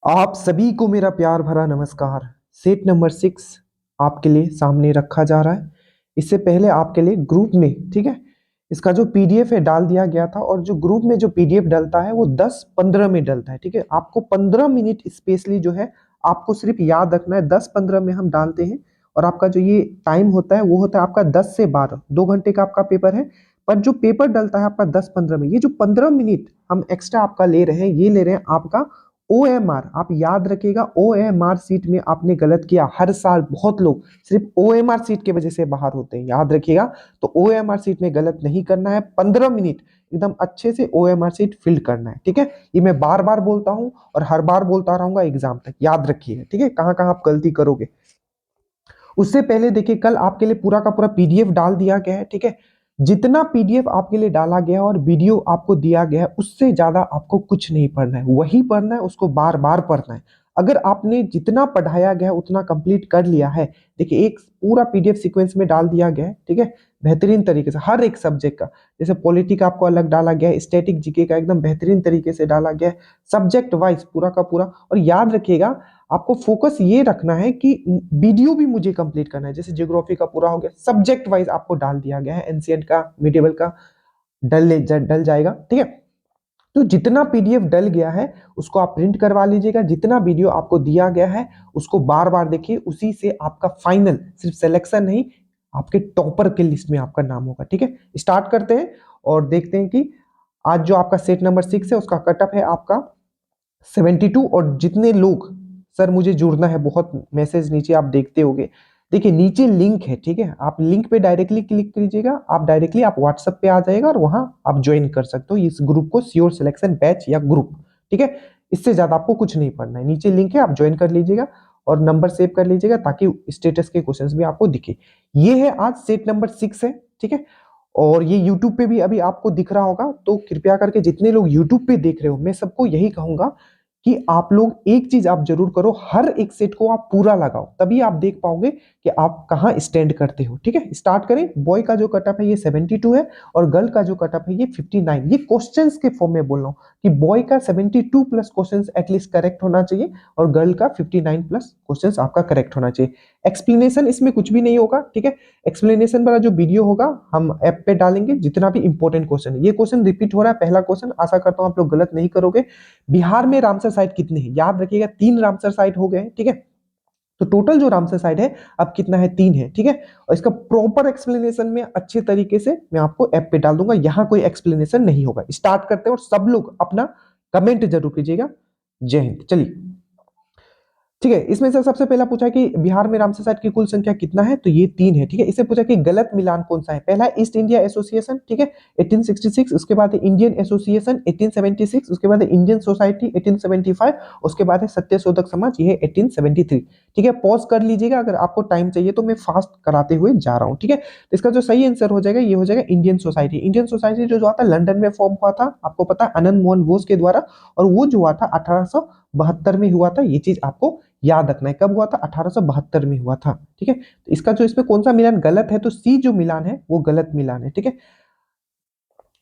आप सभी को मेरा प्यार भरा नमस्कार। सेट नंबर 6 आपके लिए सामने रखा जा रहा है। इससे पहले आपके लिए ग्रुप में, ठीक है, इसका जो पीडीएफ है डाल दिया गया था, और जो ग्रुप में जो पीडीएफ डलता है वो 10-15 में डलता है। ठीक है, आपको 15 मिनट स्पेशली जो है आपको सिर्फ याद रखना है। 10-15 में हम डालते हैं, और आपका जो ये टाइम होता है वो होता है आपका 10 से 12, 2 घंटे का आपका पेपर है। पर जो पेपर डलता है आपका 10-15 में, ये जो 15 मिनट हम एक्स्ट्रा आपका ले रहे हैं, ये ले रहे हैं आपका ओएमआर। आप याद रखिएगा, ओएमआर सीट में आपने गलत किया। हर साल बहुत लोग सिर्फ ओएमआर सीट की वजह से बाहर होते हैं, याद रखिएगा। तो ओएमआर सीट में गलत नहीं करना है। 15 मिनट एकदम अच्छे से ओएमआर सीट फिल करना है। ठीक है, ये मैं बार बार बोलता हूं और हर बार बोलता रहूंगा एग्जाम तक, याद रखिएगा। ठीक है, कहां कहां आप गलती करोगे। उससे पहले देखिए, कल आपके लिए पूरा का पूरा पीडीएफ डाल दिया गया है। ठीक है, जितना पीडीएफ आपके लिए डाला गया और वीडियो आपको दिया गया है, उससे ज्यादा आपको कुछ नहीं पढ़ना है। वही पढ़ना है, उसको बार बार पढ़ना है। अगर आपने जितना पढ़ाया गया है उतना कंप्लीट कर लिया है, देखिए एक पूरा पीडीएफ सीक्वेंस में डाल दिया गया है। ठीक है, बेहतरीन तरीके से हर एक सब्जेक्ट का, जैसे पॉलिटी का आपको अलग डाला गया है, स्टैटिक जीके का एकदम बेहतरीन तरीके से डाला गया है, सब्जेक्ट वाइज पूरा का पूरा। और याद रखिएगा, आपको फोकस ये रखना है कि वीडियो भी मुझे कंप्लीट करना है। जैसे ज्योग्राफी का पूरा हो गया, सब्जेक्ट वाइज आपको डाल दिया गया है, एंशिएंट का, मिडिवल का डल जाएगा। ठीक है, तो जितना पीडीएफ डल गया है उसको आप प्रिंट करवा लीजिएगा। जितना वीडियो आपको दिया गया है उसको बार बार देखिए, उसी से आपका फाइनल सिर्फ सिलेक्शन नहीं, आपके टॉपर के लिस्ट में आपका नाम होगा। ठीक है, स्टार्ट करते हैं और देखते हैं कि आज जो आपका सेट नंबर 6 है उसका कटअप है आपका 72। और जितने लोग सर मुझे जुड़ना है, बहुत मैसेज नीचे आप देखते होंगे, देखिए नीचे लिंक है। ठीक है, आप लिंक पे डायरेक्टली क्लिक कीजिएगा, आप डायरेक्टली आप व्हाट्सएप पे आ जाएगा और वहां आप ज्वाइन कर सकते हो इस ग्रुप को, श्योर सिलेक्शन बैच या ग्रुप। ठीक है, इससे ज्यादा आपको कुछ नहीं पढ़ना है। नीचे लिंक है, आप ज्वाइन कर लीजिएगा और नंबर सेव कर लीजिएगा ताकि स्टेटस के क्वेश्चंस भी आपको दिखे। ये है आज सेट नंबर 6 है। ठीक है, और ये YouTube पे भी अभी आपको दिख रहा होगा, तो कृपया करके जितने लोग YouTube पे देख रहे हो, मैं सबको यही कहूंगा कि आप लोग एक चीज आप जरूर करो, हर एक सेट को आप पूरा लगाओ, तभी आप देख पाओगे कि आप कहां स्टैंड करते हो। ठीक है, स्टार्ट करें। बॉय का जो कटअप है ये 72 है, और गर्ल का जो कटअप है ये 59। ये क्वेश्चंस के फॉर्म में बोल रहा हूं कि बॉय का 72 प्लस क्वेश्चंस एटलीस्ट करेक्ट होना चाहिए, और गर्ल का 59 प्लस क्वेश्चंस आपका करेक्ट होना चाहिए। एक्सप्लेनेशन इसमें कुछ भी नहीं होगा। ठीक है, एक्सप्लेनेशन वाला जो वीडियो होगा हम ऐप पे डालेंगे, जितना भी इंपॉर्टेंट क्वेश्चन है। ये क्वेश्चन रिपीट हो रहा है, पहला क्वेश्चन, आशा करता हूं आप लोग गलत नहीं करोगे। बिहार में रामसर साइट कितने हैं, याद रखिएगा 3 रामसर साइट हो गए। ठीक है, तो टोटल जो रामसर साइट है अब कितना है, 3 है। ठीक है, और इसका प्रॉपर एक्सप्लेनेशन में अच्छे तरीके से मैं आपको ऐप पे डाल दूंगा, यहां कोई एक्सप्लेनेशन नहीं होगा। स्टार्ट करते हैं, और सब लोग अपना कमेंट जरूर कीजिएगा। जय हिंद। चलिए, ठीक है, इसमें से सबसे पहला पूछा कि बिहार में रामसर साइट की कुल संख्या कितना है, तो ये 3 है। ठीक है, इससे पूछा कि गलत मिलान कौन सा है। पहला है ईस्ट इंडिया एसोसिएशन, ठीक है, 1866। उसके बाद है इंडियन एसोसिएशन 1876। उसके बाद है इंडियन सोसाइटी 1875। उसके बाद है सत्यशोधक समाज, ये है 1873। ठीक है, पॉज कर लीजिएगा अगर आपको टाइम चाहिए, तो मैं फास्ट कराते हुए जा रहा हूँ। ठीक है, तो इसका जो सही आंसर हो जाएगा ये हो जाएगा इंडियन सोसाइटी। इंडियन सोसाइटी जो आता लंदन में फॉर्म हुआ था, आपको पता है, आनंद मोहन बोस के द्वारा, और वो जो हुआ था 1872 में हुआ था। ये चीज आपको याद रखना है, कब हुआ था, 1872 में हुआ था। ठीक है, तो इसका जो इसमें कौन सा मिलान गलत है, तो सी जो मिलान है वो गलत मिलान है। ठीक है,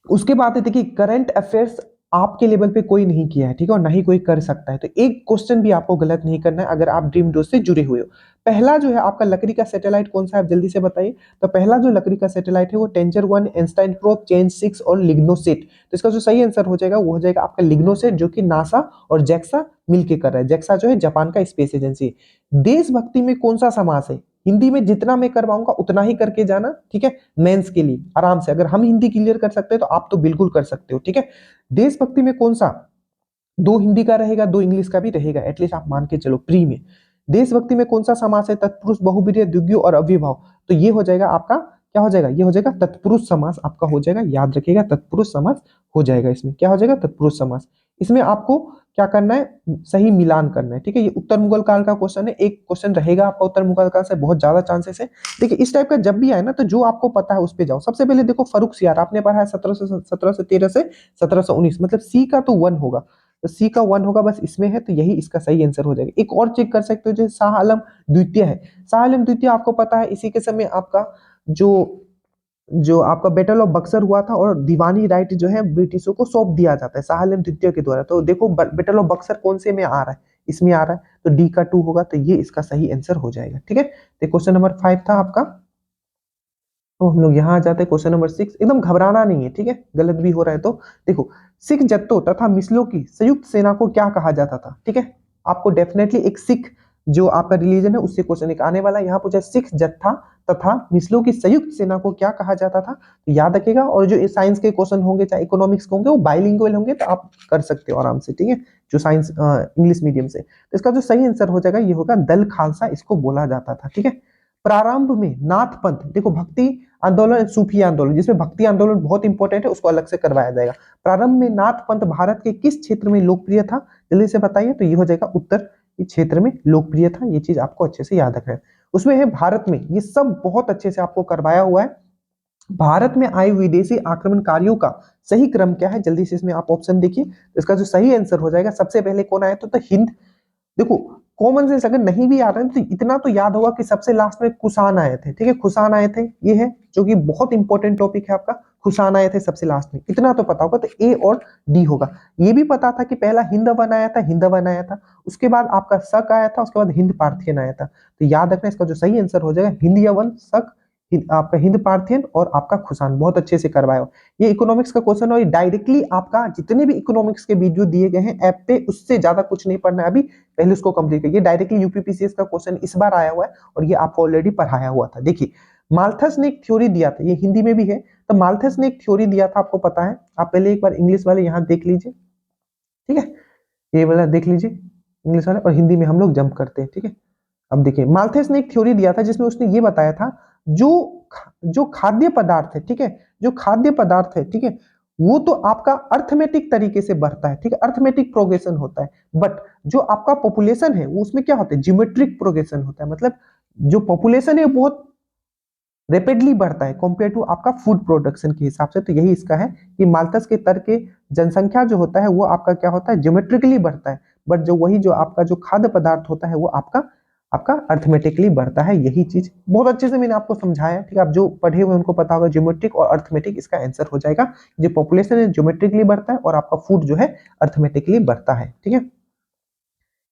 उसके बाद है देखिए, करंट अफेयर्स आपके लेवल पे कोई नहीं किया है। ठीक है, और ना ही कोई कर सकता है, तो एक क्वेश्चन भी आपको गलत नहीं करना है अगर आप ड्रीम डोज से जुड़े हुए हो। पहला जो है आपका लकड़ी का सैटेलाइट कौन सा है, आप जल्दी से बताइए। तो पहला जो लकड़ी का सैटेलाइट है वो टेंजर 1, एंस्टाइन प्रोब, चेंज 6 और लिग्नोसेट। तो इसका जो सही आंसर हो जाएगा वो हो जाएगा आपका लिग्नोसेट, जो कि नासा और जेक्सा मिलके कर रहा है। जेक्सा जो है जापान का स्पेस एजेंसी। देशभक्ति में कौन सा समास है, हिंदी में जितना मैं करवाऊंगा उतना ही करके जाना। ठीक है, मेंस के लिए आराम से, अगर हम हिंदी क्लियर कर सकते हैं तो आप तो बिल्कुल कर सकते हो। ठीक है, देशभक्ति में कौन सा, 2 हिंदी का रहेगा, 2 इंग्लिश का भी रहेगा, एटलीस्ट आप मान के चलो प्री में। देशभक्ति में कौन सा समास है, तत्पुरुष, बहुब्रीहि, द्विगु और अव्ययभाव। तो ये हो जाएगा आपका, क्या हो जाएगा, ये हो जाएगा तत्पुरुष समास आपका हो जाएगा। याद रखिएगा, तत्पुरुष समास हो जाएगा। इसमें क्या हो जाएगा, तत्पुरुष समास। इसमें आपको क्या करना है, सही मिलान करना है। ठीक है, ये उत्तर मुगल काल का क्वेश्चन है, एक क्वेश्चन रहेगा आपका उत्तर मुगल काल से, बहुत ज्यादा चांसेस है। देखिए इस टाइप का जब भी आए ना, तो जो आपको पता है उस पे जाओ। सबसे पहले देखो, फर्रुख सियार आपने पढ़ा है 1713 से 1719, मतलब सी का तो 1 होगा, तो सी का 1 होगा, बस इसमें है, तो यही इसका सही आंसर हो जाएगा। एक और चेक कर सकते हो, जो शाह आलम द्वितीय है। शाह आलम द्वितीय आपको पता है, इसी के समय आपका जो जो आपका बैटल ऑफ बक्सर हुआ था, और दीवानी राइट जो है ब्रिटिशों को सौंप दिया जाता है शाह आलम द्वितीय के द्वारा। तो देखो बैटल ऑफ बक्सर कौन से में आ रहा है, इसमें आ रहा है, तो डी का 2 होगा, तो ये इसका सही आंसर हो जाएगा। ठीक है, तो क्वेश्चन नंबर 5 था आपका। तो हम लोग यहाँ आ जाते हैं क्वेश्चन नंबर 6। एकदम घबराना नहीं है, ठीक है, गलत भी हो रहा है तो देखो, सिख जत्थों तथा मिसलों की संयुक्त सेना को क्या कहा जाता था। ठीक है, आपको डेफिनेटली एक सिख जो आपका रिलीजन है उससे क्वेश्चन एक आने वाला है। यहाँ पूछा सिख जत्था तथा मिसलों की संयुक्त सेना को क्या कहा जाता था, तो याद रखिएगा। और जो साइंस के क्वेश्चन होंगे चाहे इकोनॉमिक्स के होंगे वो बाइलिंगुअल होंगे, तो आप कर सकते हो आराम से। ठीक है, जो साइंस इंग्लिश मीडियम से, तो इसका जो सही आंसर हो जाएगा ये होगा दल खालसा, इसको बोला जाता था। ठीक है, प्रारंभ में नाथ पंथ, देखो भक्ति आंदोलन, सूफी आंदोलन, जिसमें भक्ति आंदोलन बहुत इंपॉर्टेंट है, उसको अलग से करवाया जाएगा। प्रारंभ में नाथ पंथ भारत के किस क्षेत्र में लोकप्रिय था, जल्दी से बताइए, तो ये हो जाएगा उत्तर क्षेत्र में लोकप्रिय था। ये चीज आपको अच्छे से याद रखना है। उसमें है भारत में, ये सब बहुत अच्छे से आपको करवाया हुआ है। भारत में आए विदेशी आक्रमणकारियों का सही क्रम क्या है, जल्दी से इसमें आप ऑप्शन देखिए। तो इसका जो सही आंसर हो जाएगा, सबसे पहले कौन आया तो हिंद। देखो कॉमन सेंस अगर नहीं भी आ रहा है तो इतना तो याद होगा कि सबसे लास्ट में कुषाण आए थे। ठीक है, कुषाण आए थे, ये है जो कि बहुत इंपॉर्टेंट टॉपिक है आपका। कुषाण आए थे सबसे लास्ट में, इतना तो पता होगा, तो ए और डी होगा। ये भी पता था कि पहला हिंदवन आया था, हिंदवन आया था, उसके बाद आपका शक आया था, उसके बाद हिंद पार्थियन आया था। तो याद रखना, इसका जो सही आंसर हो जाएगा हिंद यवन शक, आपका हिंद पार्थियन और आपका खुशान। बहुत अच्छे से करवाया हो। ये इकोनॉमिक्स का क्वेश्चन और डायरेक्टली आपका जितने भी इकोनॉमिक्स के वीडियो दिए गए हैं ऐप पे, उससे ज्यादा कुछ नहीं पढ़ना है अभी, पहले उसको कंप्लीट करिए। डायरेक्टली यूपीपीसीएस का क्वेश्चन इस बार आया हुआ है और ये आपको ऑलरेडी पढ़ाया हुआ था। देखिए माल्थस ने एक थ्योरी दिया था, ये हिंदी में भी है, तो माल्थस ने एक थ्योरी दिया था, आपको पता है। आप पहले एक बार इंग्लिश वाले यहाँ देख लीजिए, ठीक है, ये वाला देख लीजिए इंग्लिश वाला, और हिंदी में हम लोग जंप करते हैं। ठीक है, अब देखिए माल्थस ने एक थ्योरी दिया था जिसमें उसने ये बताया था, जो जो खाद्य पदार्थ है, ठीक है, जो खाद्य पदार्थ है, ठीक है, वो तो आपका अर्थमेटिक तरीके से बढ़ता है, ठीक है, अर्थमेटिक प्रोग्रेशन होता है। बट जो आपका पॉपुलेशन है वो उसमें क्या होता है, ज्योमेट्रिक प्रोग्रेशन होता है। मतलब जो पॉपुलेशन है वो बहुत रेपिडली बढ़ता है कंपेयर टू आपका फूड प्रोडक्शन के हिसाब से। तो यही इसका है कि माल्थस के तर्क के जनसंख्या जो होता है वो आपका क्या होता है, ज्योमेट्रिकली बढ़ता है। बट जो वही जो आपका जो खाद्य पदार्थ होता है वो आपका आपका अर्थमेटिकली बढ़ता है। यही चीज बहुत अच्छे से मैंने आपको समझाया। ठीक है, आप जो पढ़े हुए उनको पता होगा, ज्योमेट्रिक और अर्थमेटिक इसका आंसर हो जाएगा। जो पॉपुलेशन है ज्योमेट्रिकली बढ़ता है और आपका फूड जो है अर्थमेटिकली बढ़ता है। ठीक है,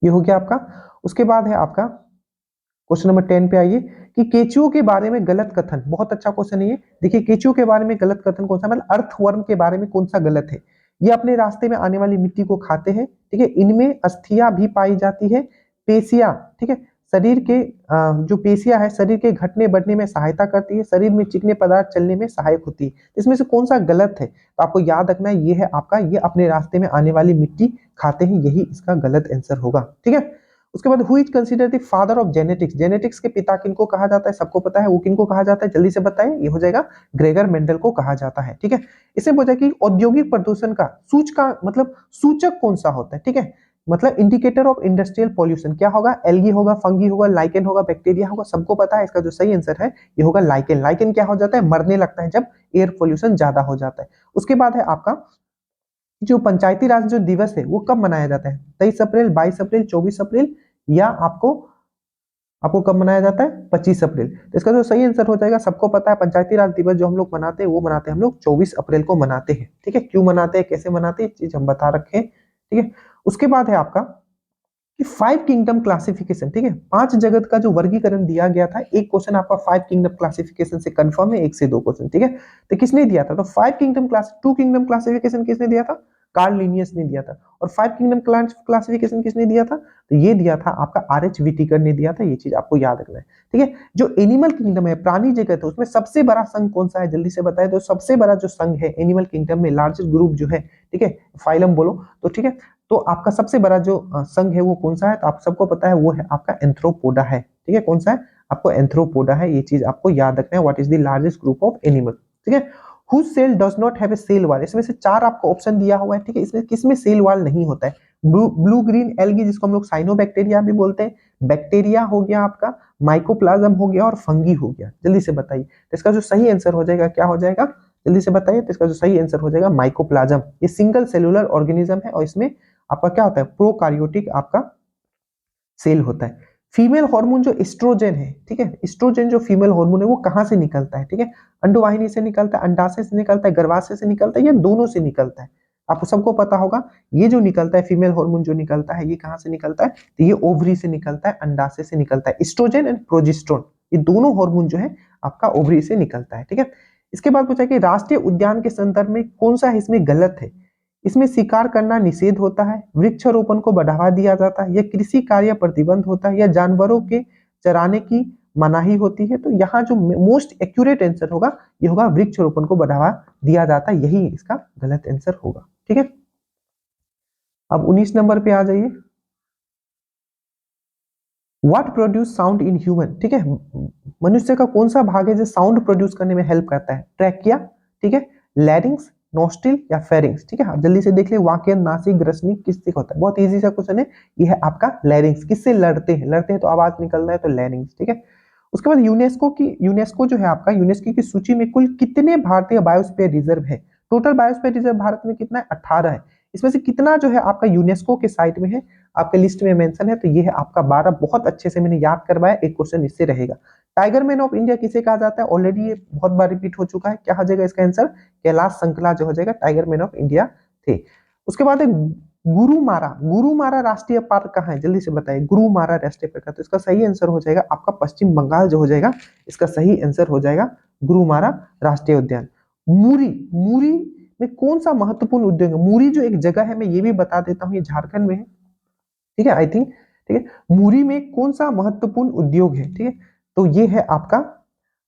ये हो गया आपका। उसके बाद है आपका क्वेश्चन नंबर 10 पे आइए कि केचुओं के बारे में गलत कथन। बहुत अच्छा क्वेश्चन है ये। देखिए केचुओं के बारे में गलत कथन कौन सा, मतलब अर्थवर्म के बारे में कौन सा गलत है। ये अपने रास्ते में आने वाली मिट्टी को खाते हैं। ठीक है, इनमें अस्थियां भी पाई जाती है, पेशियां, ठीक है, शरीर के जो पेशियां है शरीर के घटने बढ़ने में सहायता करती है, शरीर में चिकने पदार्थ चलने में सहायक होती है। इसमें से कौन सा गलत है, तो आपको याद रखना है ये है आपका, ये अपने रास्ते में आने वाली मिट्टी खाते हैं, यही इसका गलत आंसर होगा। ठीक है, उसके बाद who is consider the father of genetics. Genetics के पिता किनको कहा जाता है, सबको पता है वो किनको कहा जाता है, जल्दी से बताएं। ये हो जाएगा ग्रेगर मेंडल को कहा जाता है। ठीक है, इसमें बोला कि औद्योगिक प्रदूषण का सूचकांक मतलब सूचक कौन सा होता है। ठीक है, मतलब इंडिकेटर ऑफ इंडस्ट्रियल पॉल्यूशन क्या होगा, एल्गी होगा, फंगी होगा, लाइकेन होगा, बैक्टीरिया होगा, सबको पता है। इसका जो सही आंसर है ये होगा लाइकेन। लाइकेन क्या हो जाता है, मरने लगता है जब एयर पोल्यूशन ज्यादा हो जाता है। उसके बाद है आपका जो पंचायती राज जो दिवस है वो कब मनाया जाता है, 23 अप्रैल, 22 अप्रैल, 24 अप्रैल, या आपको आपको कब मनाया जाता है, 25 अप्रैल। तो इसका जो सही आंसर हो जाएगा, सबको पता है पंचायती राज दिवस जो हम लोग मनाते हैं वो मनाते हैं हम लोग 24 अप्रैल को मनाते हैं। ठीक है, क्यों मनाते हैं, कैसे मनाते हैं, चीज हम बता रखे हैं। ठीक है, उसके बाद है आपका कि 5 किंगडम क्लासिफिकेशन। ठीक है, 5 जगत का जो वर्गीकरण दिया गया था, एक क्वेश्चन आपका 5 किंगडम क्लासिफिकेशन से कंफर्म है, 1 से 2 क्वेश्चन। ठीक है, तो किसने दिया था, तो 2 किंगडम क्लासिफिकेशन किसने दिया था, कार्ल लिनियस ने दिया था। और 5 किंगडम क्लासिफिकेशन किसने दिया था, तो ये दिया था आपका आर एच विटिकर ने दिया था। ये चीज आपको याद रखना है। ठीक है, जो एनिमल किंगडम है, प्राणी जगत है, उसमें सबसे बड़ा संघ कौन सा है, जल्दी से बताए। तो सबसे बड़ा जो संघ है एनिमल किंगडम में, लार्जेस्ट ग्रुप जो है, ठीक है, फाइलम बोलो तो, ठीक है, तो आपका सबसे बड़ा जो संघ है वो कौन सा है, तो आप सबको पता है वो है आपका एंथ्रोपोडा है। ठीक है, कौन सा है, आपको एंथ्रोपोडा है। ये चीज आपको याद रखना है, what is the largest group of animal. ठीक है, whose cell does not have a cell wall. इसमें से 4 आपको ऑप्शन दिया हुआ है। ठीक है, इसमें किसमें सेल वॉल नहीं होता है, ब्लू ग्रीन एल्गी जिसको हम लोग साइनोबैक्टीरिया भी बोलते हैं, बैक्टीरिया हो गया आपका, माइकोप्लाज्म हो गया और फंगी हो गया। जल्दी से बताइए, तो इसका जो सही आंसर हो जाएगा क्या हो जाएगा, जल्दी से बताइए। तो इसका जो सही आंसर हो जाएगा माइकोप्लाज्म। ये सिंगल सेलुलर ऑर्गेनिज्म है और इसमें आपका क्या होता है, प्रोकार्योटिक आपका सेल होता है। फीमेल हार्मोन जो एस्ट्रोजन है, ठीक है, एस्ट्रोजन जो फीमेल हार्मोन है वो कहां से निकलता है, ठीक है, अंडवाहिनी से निकलता है, अंडाशय से निकलता है, गर्भाशय से निकलता है, या दोनों से निकलता है। आपको सबको पता होगा ये जो निकलता है फीमेल हार्मोन जो निकलता है ये कहाँ से निकलता है, तो ये ओवरी से निकलता है, अंडाशय से निकलता है। एस्ट्रोजन एंड प्रोजेस्टेरोन ये दोनों हार्मोन जो है आपका ओवरी से निकलता है, ठीक है। इसके बाद पूछा कि राष्ट्रीय उद्यान के संदर्भ में कौन सा इसमें गलत है। इसमें शिकार करना निषेध होता है, वृक्षारोपण को बढ़ावा दिया जाता है, या कृषि कार्य प्रतिबंध होता है, या जानवरों के चराने की मनाही होती है। तो यहाँ जो मोस्ट एक्यूरेट आंसर होगा ये होगा वृक्षारोपण को बढ़ावा दिया जाता है, यही इसका गलत आंसर होगा, ठीक है। अब 19 नंबर पे आ जाइए। What produce sound in human, ठीक है। मनुष्य का कौन सा भाग है जो साउंड प्रोड्यूस करने में हेल्प करता है, ट्रैकिया, ठीक है, लैरिंग्स, नोस्ट्रिल या फेरिंग्स, ठीक है। आप जल्दी से देख ले वाक्य नासिक रसनिक किससे होता है, बहुत इजी सा क्वेश्चन है। ये है आपका लैरिंग्स, किससे लड़ते हैं, लड़ते हैं तो आवाज निकलता है तो लैरिंग्स, ठीक है। उसके बाद यूनेस्को जो है आपका, यूनेस्को की सूची में कुल कितने भारतीय बायोस्फीयर रिजर्व है। टोटल बायोस्फीयर रिजर्व भारत में कितना है, 18 है। इसमें से कितना जो है आपका यूनेस्को के साइट में है, आपके लिस्ट में मेंशन है, तो ये है आपका 12। बहुत अच्छे से मैंने याद करवाया, एक क्वेश्चन इससे रहेगा। टाइगर मैन ऑफ इंडिया किसे कहा जाता है, ऑलरेडी ये बहुत बार रिपीट हो चुका है, क्या हो जाएगा इसका आंसर, कैलाश संकला जो हो जाएगा टाइगर मैन ऑफ इंडिया थे। उसके बाद गुरुमारा राष्ट्रीय पार्क कहाँ है, जल्दी से बताइए, गुरुमारा राष्ट्रीय पार्क, तो इसका सही आंसर हो जाएगा आपका पश्चिम बंगाल जो हो जाएगा, इसका सही आंसर हो जाएगा गुरुमारा राष्ट्रीय उद्यान। मूरी मूरी में कौन सा महत्वपूर्ण उद्योग है, मूरी जो एक जगह है मैं ये भी बता देता हूँ, ये झारखंड में है, ठीक है, आई थिंक, ठीक है। मूरी में कौन सा महत्वपूर्ण उद्योग है, ठीक है, तो ये है आपका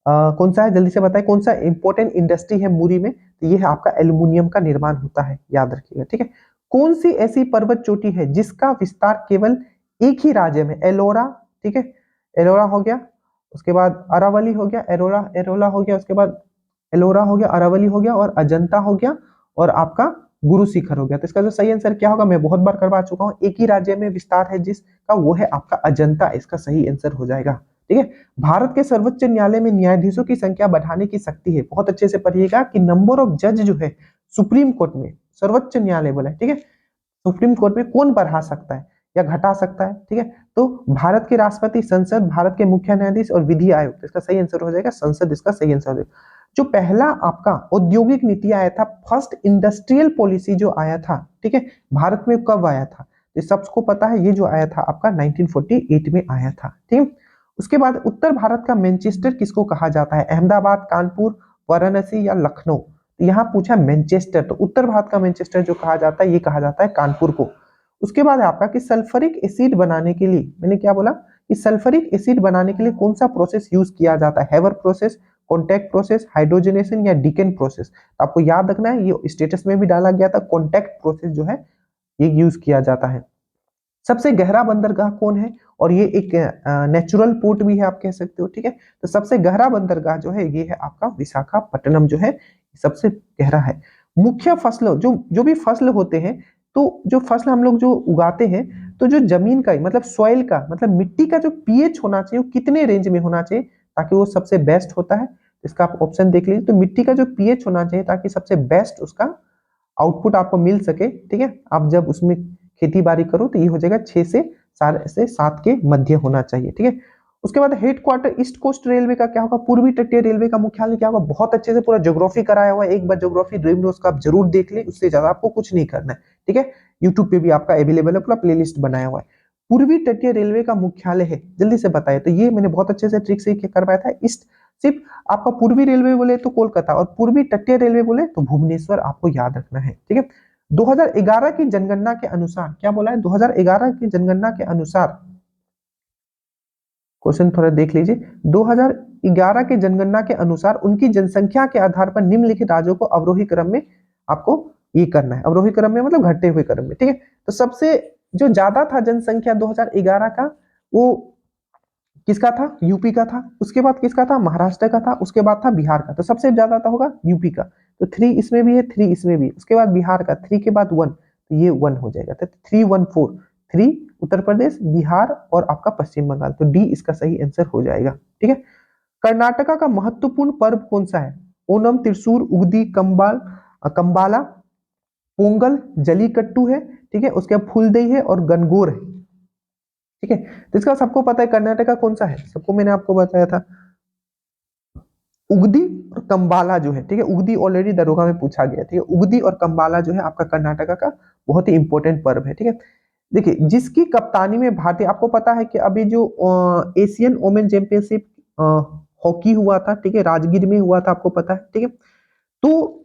कौन सा है, जल्दी से बताएं, कौन सा इंपॉर्टेंट इंडस्ट्री है मूरी में, तो ये है आपका एल्युमिनियम का निर्माण होता है, याद रखिएगा, ठीक है। कौन सी ऐसी पर्वत चोटी है जिसका विस्तार केवल एक ही राज्य में, एलोरा, ठीक है, एलोरा हो गया, उसके बाद अरावली हो गया, एरोरा एरोला हो गया, उसके बाद एलोरा हो गया, अरावली हो गया, और अजंता हो गया, और आपका गुरु शिखर हो गया। तो इसका जो सही आंसर क्या होगा, मैं बहुत बार करवा चुका हूं, एक ही राज्य में विस्तार है जिसका, वो है आपका अजंता, इसका सही आंसर हो जाएगा, ठीक है। भारत के सर्वोच्च न्यायालय में न्यायाधीशों की संख्या बढ़ाने की शक्ति है, बहुत अच्छे से पढ़िएगा कि नंबर ऑफ जज जो है सुप्रीम कोर्ट में, सर्वोच्च न्यायालय बोला है, ठीक है, सुप्रीम कोर्ट में कौन बढ़ा सकता है या घटा सकता है, ठीक है, तो भारत के राष्ट्रपति, संसद, भारत के मुख्य न्यायाधीश और विधि आयोग, तो इसका सही आंसर हो जाएगा संसद, इसका सही आंसर हो जाएगा। जो पहला आपका औद्योगिक नीति आया था, फर्स्ट इंडस्ट्रियल पॉलिसी जो आया था, ठीक है, भारत में कब आया था, तो सबको पता है, ये जो आया था आपका 1948 में आया था, ठीक है। उसके बाद उत्तर भारत का मैनचेस्टर किसको कहा जाता है, अहमदाबाद, कानपुर, वाराणसी या लखनऊ, तो यहाँ पूछा मैनचेस्टर, तो उत्तर भारत का मैनचेस्टर जो कहा जाता है ये कहा जाता है कानपुर को। उसके बाद है आपका कि सल्फ्यूरिक एसिड बनाने के लिए, मैंने क्या बोला कि सल्फ्यूरिक एसिड बनाने के लिए कौन सा प्रोसेस यूज किया जाता है, हेवर प्रोसेस, कॉन्टैक्ट प्रोसेस, हाइड्रोजनेशन या डिकेन प्रोसेस। आपको याद रखना है, ये स्टेटस में भी डाला गया था, कॉन्टैक्ट प्रोसेस जो है ये यूज किया जाता है। सबसे गहरा बंदरगाह कौन है, और ये एक नेचुरल पोर्ट भी है आप कह सकते हो, ठीक है। तो सबसे गहरा बंदरगाह जो है ये है आपका विशाखापट्टनम जो है, सबसे गहरा है। मुख्य फसलों, जो जो भी फसल होते हैं, तो जो फसल हम लोग जो उगाते हैं, तो जो जमीन का मतलब सॉइल का मतलब मिट्टी का जो पीएच होना चाहिए वो कितने रेंज में होना चाहिए ताकि वो सबसे बेस्ट होता है, इसका आप ऑप्शन देख लीजिए। तो मिट्टी का जो पीएच होना चाहिए ताकि सबसे बेस्ट उसका आउटपुट आपको मिल सके, ठीक है, आप जब उसमें खेती बाड़ी करो तो ये हो जाएगा 6 से 7 के मध्य होना चाहिए, ठीक है। उसके बाद हेडक्वार्टर ईस्ट कोस्ट रेलवे का क्या होगा, पूर्वी तटीय रेलवे का मुख्यालय क्या होगा, बहुत अच्छे से पूरा ज्योग्राफी कराया हुआ है, एक बार ज्योग्राफी ड्रीम नोट्स का आप जरूर देख ले, उससे ज्यादा आपको कुछ नहीं करना है, ठीक है। यूट्यूब पे भी आपका अवेलेबल है, पूरा प्लेलिस्ट बनाया हुआ है। पूर्वी तटीय रेलवे का मुख्यालय है, जल्दी से बताइए, तो ये मैंने बहुत अच्छे से ट्रिक से करवाया था। ईस्ट सिर्फ आपका पूर्वी रेलवे बोले तो कोलकाता, और पूर्वी तटीय रेलवे बोले तो भुवनेश्वर, आपको याद रखना है, ठीक है। 2011 की जनगणना के अनुसार क्या बोला है, 2011 की जनगणना के अनुसार, क्वेश्चन थोड़ा देख लीजिए, 2011 के जनगणना के अनुसार उनकी जनसंख्या के आधार पर निम्नलिखित राज्यों को अवरोही क्रम में आपको ये करना है, अवरोही क्रम में मतलब घटते हुए क्रम में, ठीक है। तो सबसे जो ज्यादा था जनसंख्या 2011 का, वो किसका था, यूपी का था। उसके बाद किसका था, महाराष्ट्र का था। उसके बाद था बिहार का, तो सबसे ज्यादा था होगा यूपी का, तो 3 इसमें भी है, 3 इसमें भी। उसके बाद बिहार का 3 के बाद 1, तो ये 1 हो जाएगा, तो 314, 3 उत्तर प्रदेश, बिहार और आपका पश्चिम बंगाल, तो डी इसका सही आंसर हो जाएगा, ठीक है। कर्नाटका का महत्वपूर्ण पर्व कौन सा है, ओनम, त्रिशूर, उगदी, कंबाला, पोंगल, जलीकट्टू है, ठीक है। उसके बाद फुलदेई है और गनगौर है, ठीक है। तो इसका सबको पता है कर्नाटका कौन सा है, सबको मैंने आपको बताया था। उगदी और कंबाला जो है, ठीक है, उगदी ऑलरेडी दरोगा में पूछा गया, ठीक है, उगदी और कंबाला जो है आपका कर्नाटका का बहुत ही इंपॉर्टेंट पर्व है, ठीक है। देखिए, जिसकी कप्तानी में भारतीय, आपको पता है कि अभी जो एशियन वोमेन चैंपियनशिप हॉकी हुआ था, ठीक है, राजगीर में हुआ था, आपको पता है, ठीक है। तो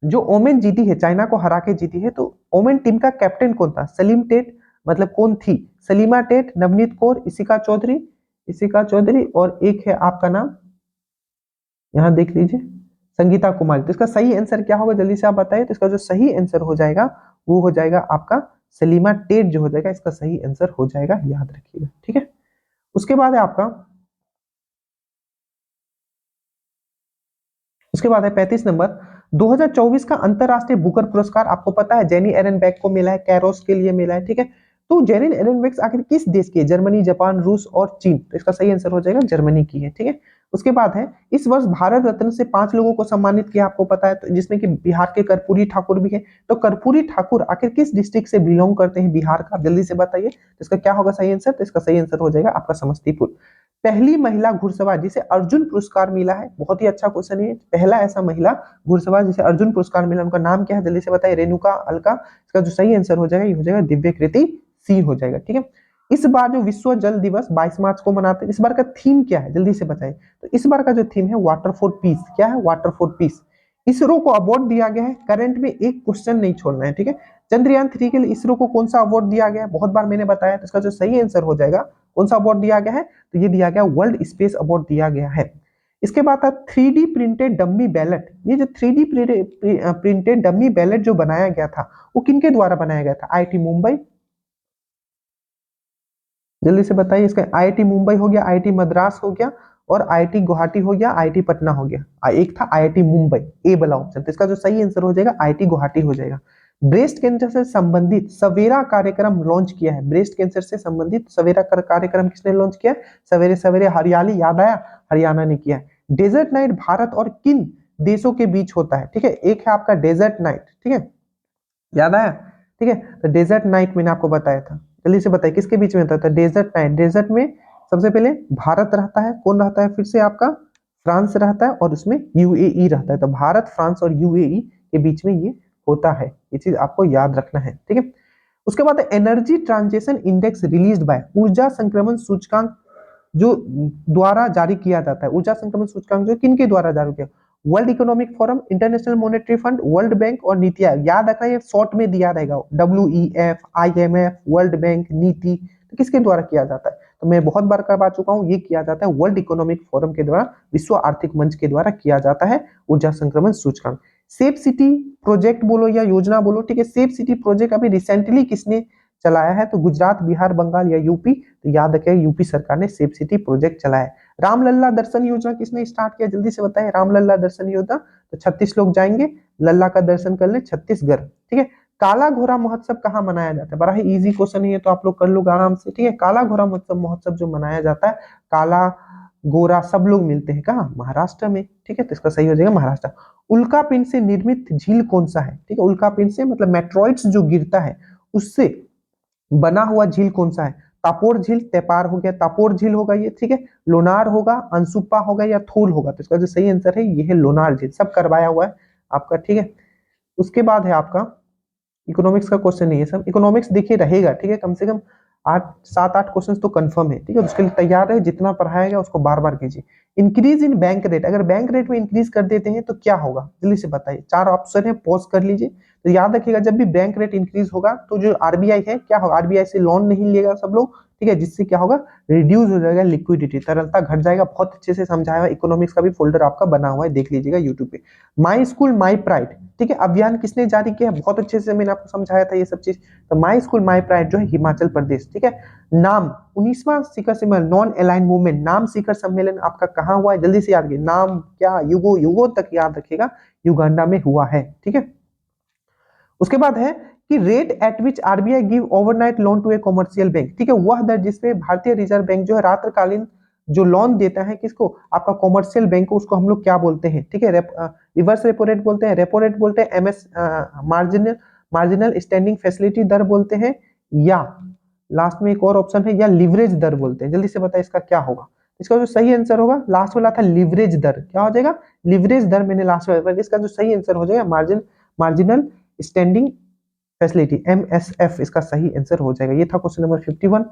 जो ओमेन जीती है, चाइना को हरा के जीती है, तो ओमेन टीम का कैप्टन कौन था? सलीम टेट, मतलब कौन थी? सलीमा टेट, नवनीत कौर, इशिका चौधरी, इशिका चौधरी, और एक है आपका नाम, यहाँ देख लीजिए, संगीता कुमारी। तो इसका सही आंसर क्या होगा, जल्दी से आप बताइए। तो इसका जो सही आंसर हो जाएगा वो हो जाएगा आपका सलीमा टेट जो हो जाएगा, इसका सही आंसर हो जाएगा, याद रखिएगा, ठीक है। उसके बाद है आपका, उसके बाद है 35 नंबर। 2024 का अंतरराष्ट्रीय बुकर पुरस्कार आपको पता है जेनी एरन बैग को मिला है, कैरोस के लिए मिला है, ठीक है। तो जेनी एरन बैग आखिर किस देश की है? जर्मनी, जापान, रूस और चीन। तो इसका सही आंसर हो जाएगा जर्मनी की है, ठीक है। उसके बाद है, इस वर्ष भारत रत्न से 5 लोगों को सम्मानित किया, आपको पता है, तो जिसमें कि बिहार के कर्पूरी ठाकुर भी है। तो कर्पूरी ठाकुर आखिर किस डिस्ट्रिक्ट से बिलोंग करते हैं बिहार का? जल्दी से बताइए। तो इसका क्या होगा सही आंसर? तो इसका सही आंसर हो जाएगा आपका समस्तीपुर। पहली महिला घुड़सवार जिसे अर्जुन पुरस्कार मिला है, बहुत ही अच्छा क्वेश्चन है, पहला ऐसा महिला घुड़सवार जिसे अर्जुन पुरस्कार मिला, उनका नाम क्या है? जल्दी से बताइए। रेणुका अलका। इसका जो सही आंसर हो जाएगा ये हो जाएगा दिव्य कृति सिंह हो जाएगा, ठीक है। इस बार जो विश्व जल दिवस 22 मार्च को मनाते हैं, इस बार का थीम क्या है? जल्दी से बताइए। तो इस बार का जो थीम है वाटर फॉर पीस। क्या है? Water for piece. इसरो को अवार्ड दिया गया है, करंट में एक क्वेश्चन नहीं छोड़ना है, ठीक है। चंद्रयान 3 के लिए इसरो को कौन सा अवार्ड दिया गया है? बहुत बार मैंने बताया, तो इसका जो सही आंसर हो जाएगा, कौन सा अवार्ड दिया गया है? तो ये दिया गया वर्ल्ड स्पेस अवार्ड दिया गया है। इसके बाद था 3D प्रिंटेड डम्मी बैलेट। ये जो 3D प्रिंटेड डम्मी बैलेट जो बनाया गया था, वो किनके द्वारा बनाया गया था? आईआईटी मुंबई, जल्दी से बताइए। इसका आईआईटी मुंबई हो गया, आईआईटी मद्रास हो गया, और आईआईटी गुवाहाटी हो गया, आईआईटी पटना हो गया। एक था आईआईटी मुंबई, ए वाला ऑप्शन। तो इसका जो सही आंसर हो जाएगा आईआईटी गुवाहाटी हो जाएगा। ब्रेस्ट कैंसर से संबंधित सवेरा कार्यक्रम लॉन्च किया है। ब्रेस्ट कैंसर से संबंधित सवेरा कार्यक्रम किसने लॉन्च किया? सवेरे सवेरे हरियाली, याद आया, हरियाणा ने किया है। डेजर्ट नाइट भारत और किन देशों के बीच होता है? ठीक है, एक है आपका डेजर्ट नाइट, ठीक है, याद आया, ठीक है। तो डेजर्ट नाइट मैंने आपको बताया था, जल्दी से बताइए किसके बीच में होता था डेजर्ट नाइट? डेजर्ट में सबसे पहले भारत रहता है, कौन रहता है फिर से? आपका फ्रांस रहता है, और उसमें यूएई रहता है। तो भारत, फ्रांस और यूएई के बीच में ये होता है, ये चीज आपको याद रखना है, ठीक है। उसके बाद energy transaction index released by, ऊर्जा संक्रमण सूचकांक जो द्वारा जारी किया जाता है। ऊर्जा संक्रमण सूचकांक जो किनके द्वारा जारी किया? World economic forum, international monetary fund, world bank और नीति आयोग। याद रखना, ये शॉर्ट में दिया रहेगा, WEF, IMF, वर्ल्ड बैंक, नीति। तो किसके द्वारा किया जाता है? तो मैं बहुत बार करवा चुका हूं, ये किया जाता है वर्ल्ड इकोनॉमिक फोरम के द्वारा, विश्व आर्थिक मंच के द्वारा किया जाता है ऊर्जा संक्रमण सूचकांक। सेफ सिटी प्रोजेक्ट बोलो या योजना बोलो, ठीक है। सेफ सिटी प्रोजेक्ट अभी रिसेंटली किसने चलाया है? तो गुजरात, बिहार, बंगाल या यूपी। तो याद रखिए यूपी सरकार ने सेफ सिटी प्रोजेक्ट चलाया है। रामलला दर्शन योजना किसने स्टार्ट किया? जल्दी से बताएं। रामलला दर्शन योजना, तो 36 लोग जाएंगे, लल्ला का दर्शन कर ले, छत्तीसगढ़, ठीक है। काला घोड़ा महोत्सव कहाँ मनाया जाता है? बड़ा ही इजी क्वेश्चन है, तो आप लोग कर लो आराम से, ठीक है। काला घोड़ा महोत्सव महोत्सव जो मनाया जाता है, काला गोरा सब लोग मिलते हैं कहाँ? महाराष्ट्र में, ठीक है। तो इसका सही हो जाएगा महाराष्ट्र। उल्का पिंड से निर्मित झील कौन सा है? ठीक है, उल्का पिंड से मतलब मेट्रॉइड्स जो गिरता है उससे बना हुआ झील कौन सा है? तापोर झील, तेपार हो गया, तापोर झील होगा ये, ठीक है। लोनार होगा, अंसुप्पा होगा या थूल होगा? तो इसका जो सही आंसर है ये है लोनार झील, सब करवाया हुआ है आपका, ठीक है। उसके बाद है आपका इकोनॉमिक्स का क्वेश्चन नहीं है सब, इकोनॉमिक्स देखिए रहेगा, ठीक है, कम से कम 8 7 8 क्वेश्चन तो कंफर्म है, ठीक है। उसके लिए तैयार है, जितना पढ़ाएगा उसको बार बार कीजिए। इंक्रीज इन बैंक रेट, अगर बैंक रेट में इंक्रीज कर देते हैं तो क्या होगा? जल्दी से बताइए, 4 ऑप्शन है, पॉज कर लीजिए। तो याद रखिएगा जब भी बैंक रेट इंक्रीज होगा तो जो आरबीआई है क्या होगा? आरबीआई से लोन नहीं लेगा सब लोग, ठीक है, जिससे क्या होगा? रिड्यूस हो जाएगा लिक्विडिटी, तरलता घट जाएगा। बहुत अच्छे से समझाया हुआ इकोनॉमिक्स का भी फोल्डर आपका बना हुआ है, देख लीजिएगा यूट्यूब पे। माई स्कूल माई प्राइड, ठीक है, अभियान किसने जारी किया है? बहुत अच्छे से मैंने आपको समझाया था ये सब चीज। तो माई स्कूल माई प्राइड जो है हिमाचल प्रदेश, ठीक है। नाम 19वां शिखर सम्मेलन नॉन अलाइन मूवमेंट, नाम शिखर सम्मेलन आपका कहाँ हुआ है? जल्दी से याद कीजिए, नाम क्या, युगो युगो तक याद रखिएगा, युगांडा में हुआ है, ठीक है। उसके बाद है कि rate at which RBI give overnight loan to a commercial bank, ठीक है, वह दर जिसपे भारतीय रिजर्व बैंक जो है रात्रिकालीन जो लोन देता है किसको? आपका कॉमर्शियल बैंक को, उसको हम लोग क्या बोलते हैं? ठीक है, रिवर्स रेपो रेट बोलते हैं, रेपो रेट बोलते हैं, MS marginal marginal standing facility दर बोलते हैं, या लास्ट में एक और ऑप्शन है, या लिवरेज दर बोलते हैं। जल्दी से बताए इसका क्या होगा? इसका जो सही आंसर होगा, लास्ट वाला था लिवरेज दर, क्या हो जाएगा, लिवरेज दर मैंने लास्ट वाला, इसका जो सही आंसर हो जाएगा मार्जिनल स्टैंडिंग फैसिलिटी, MSF इसका सही आंसर हो जाएगा। ये था क्वेश्चन नंबर 51।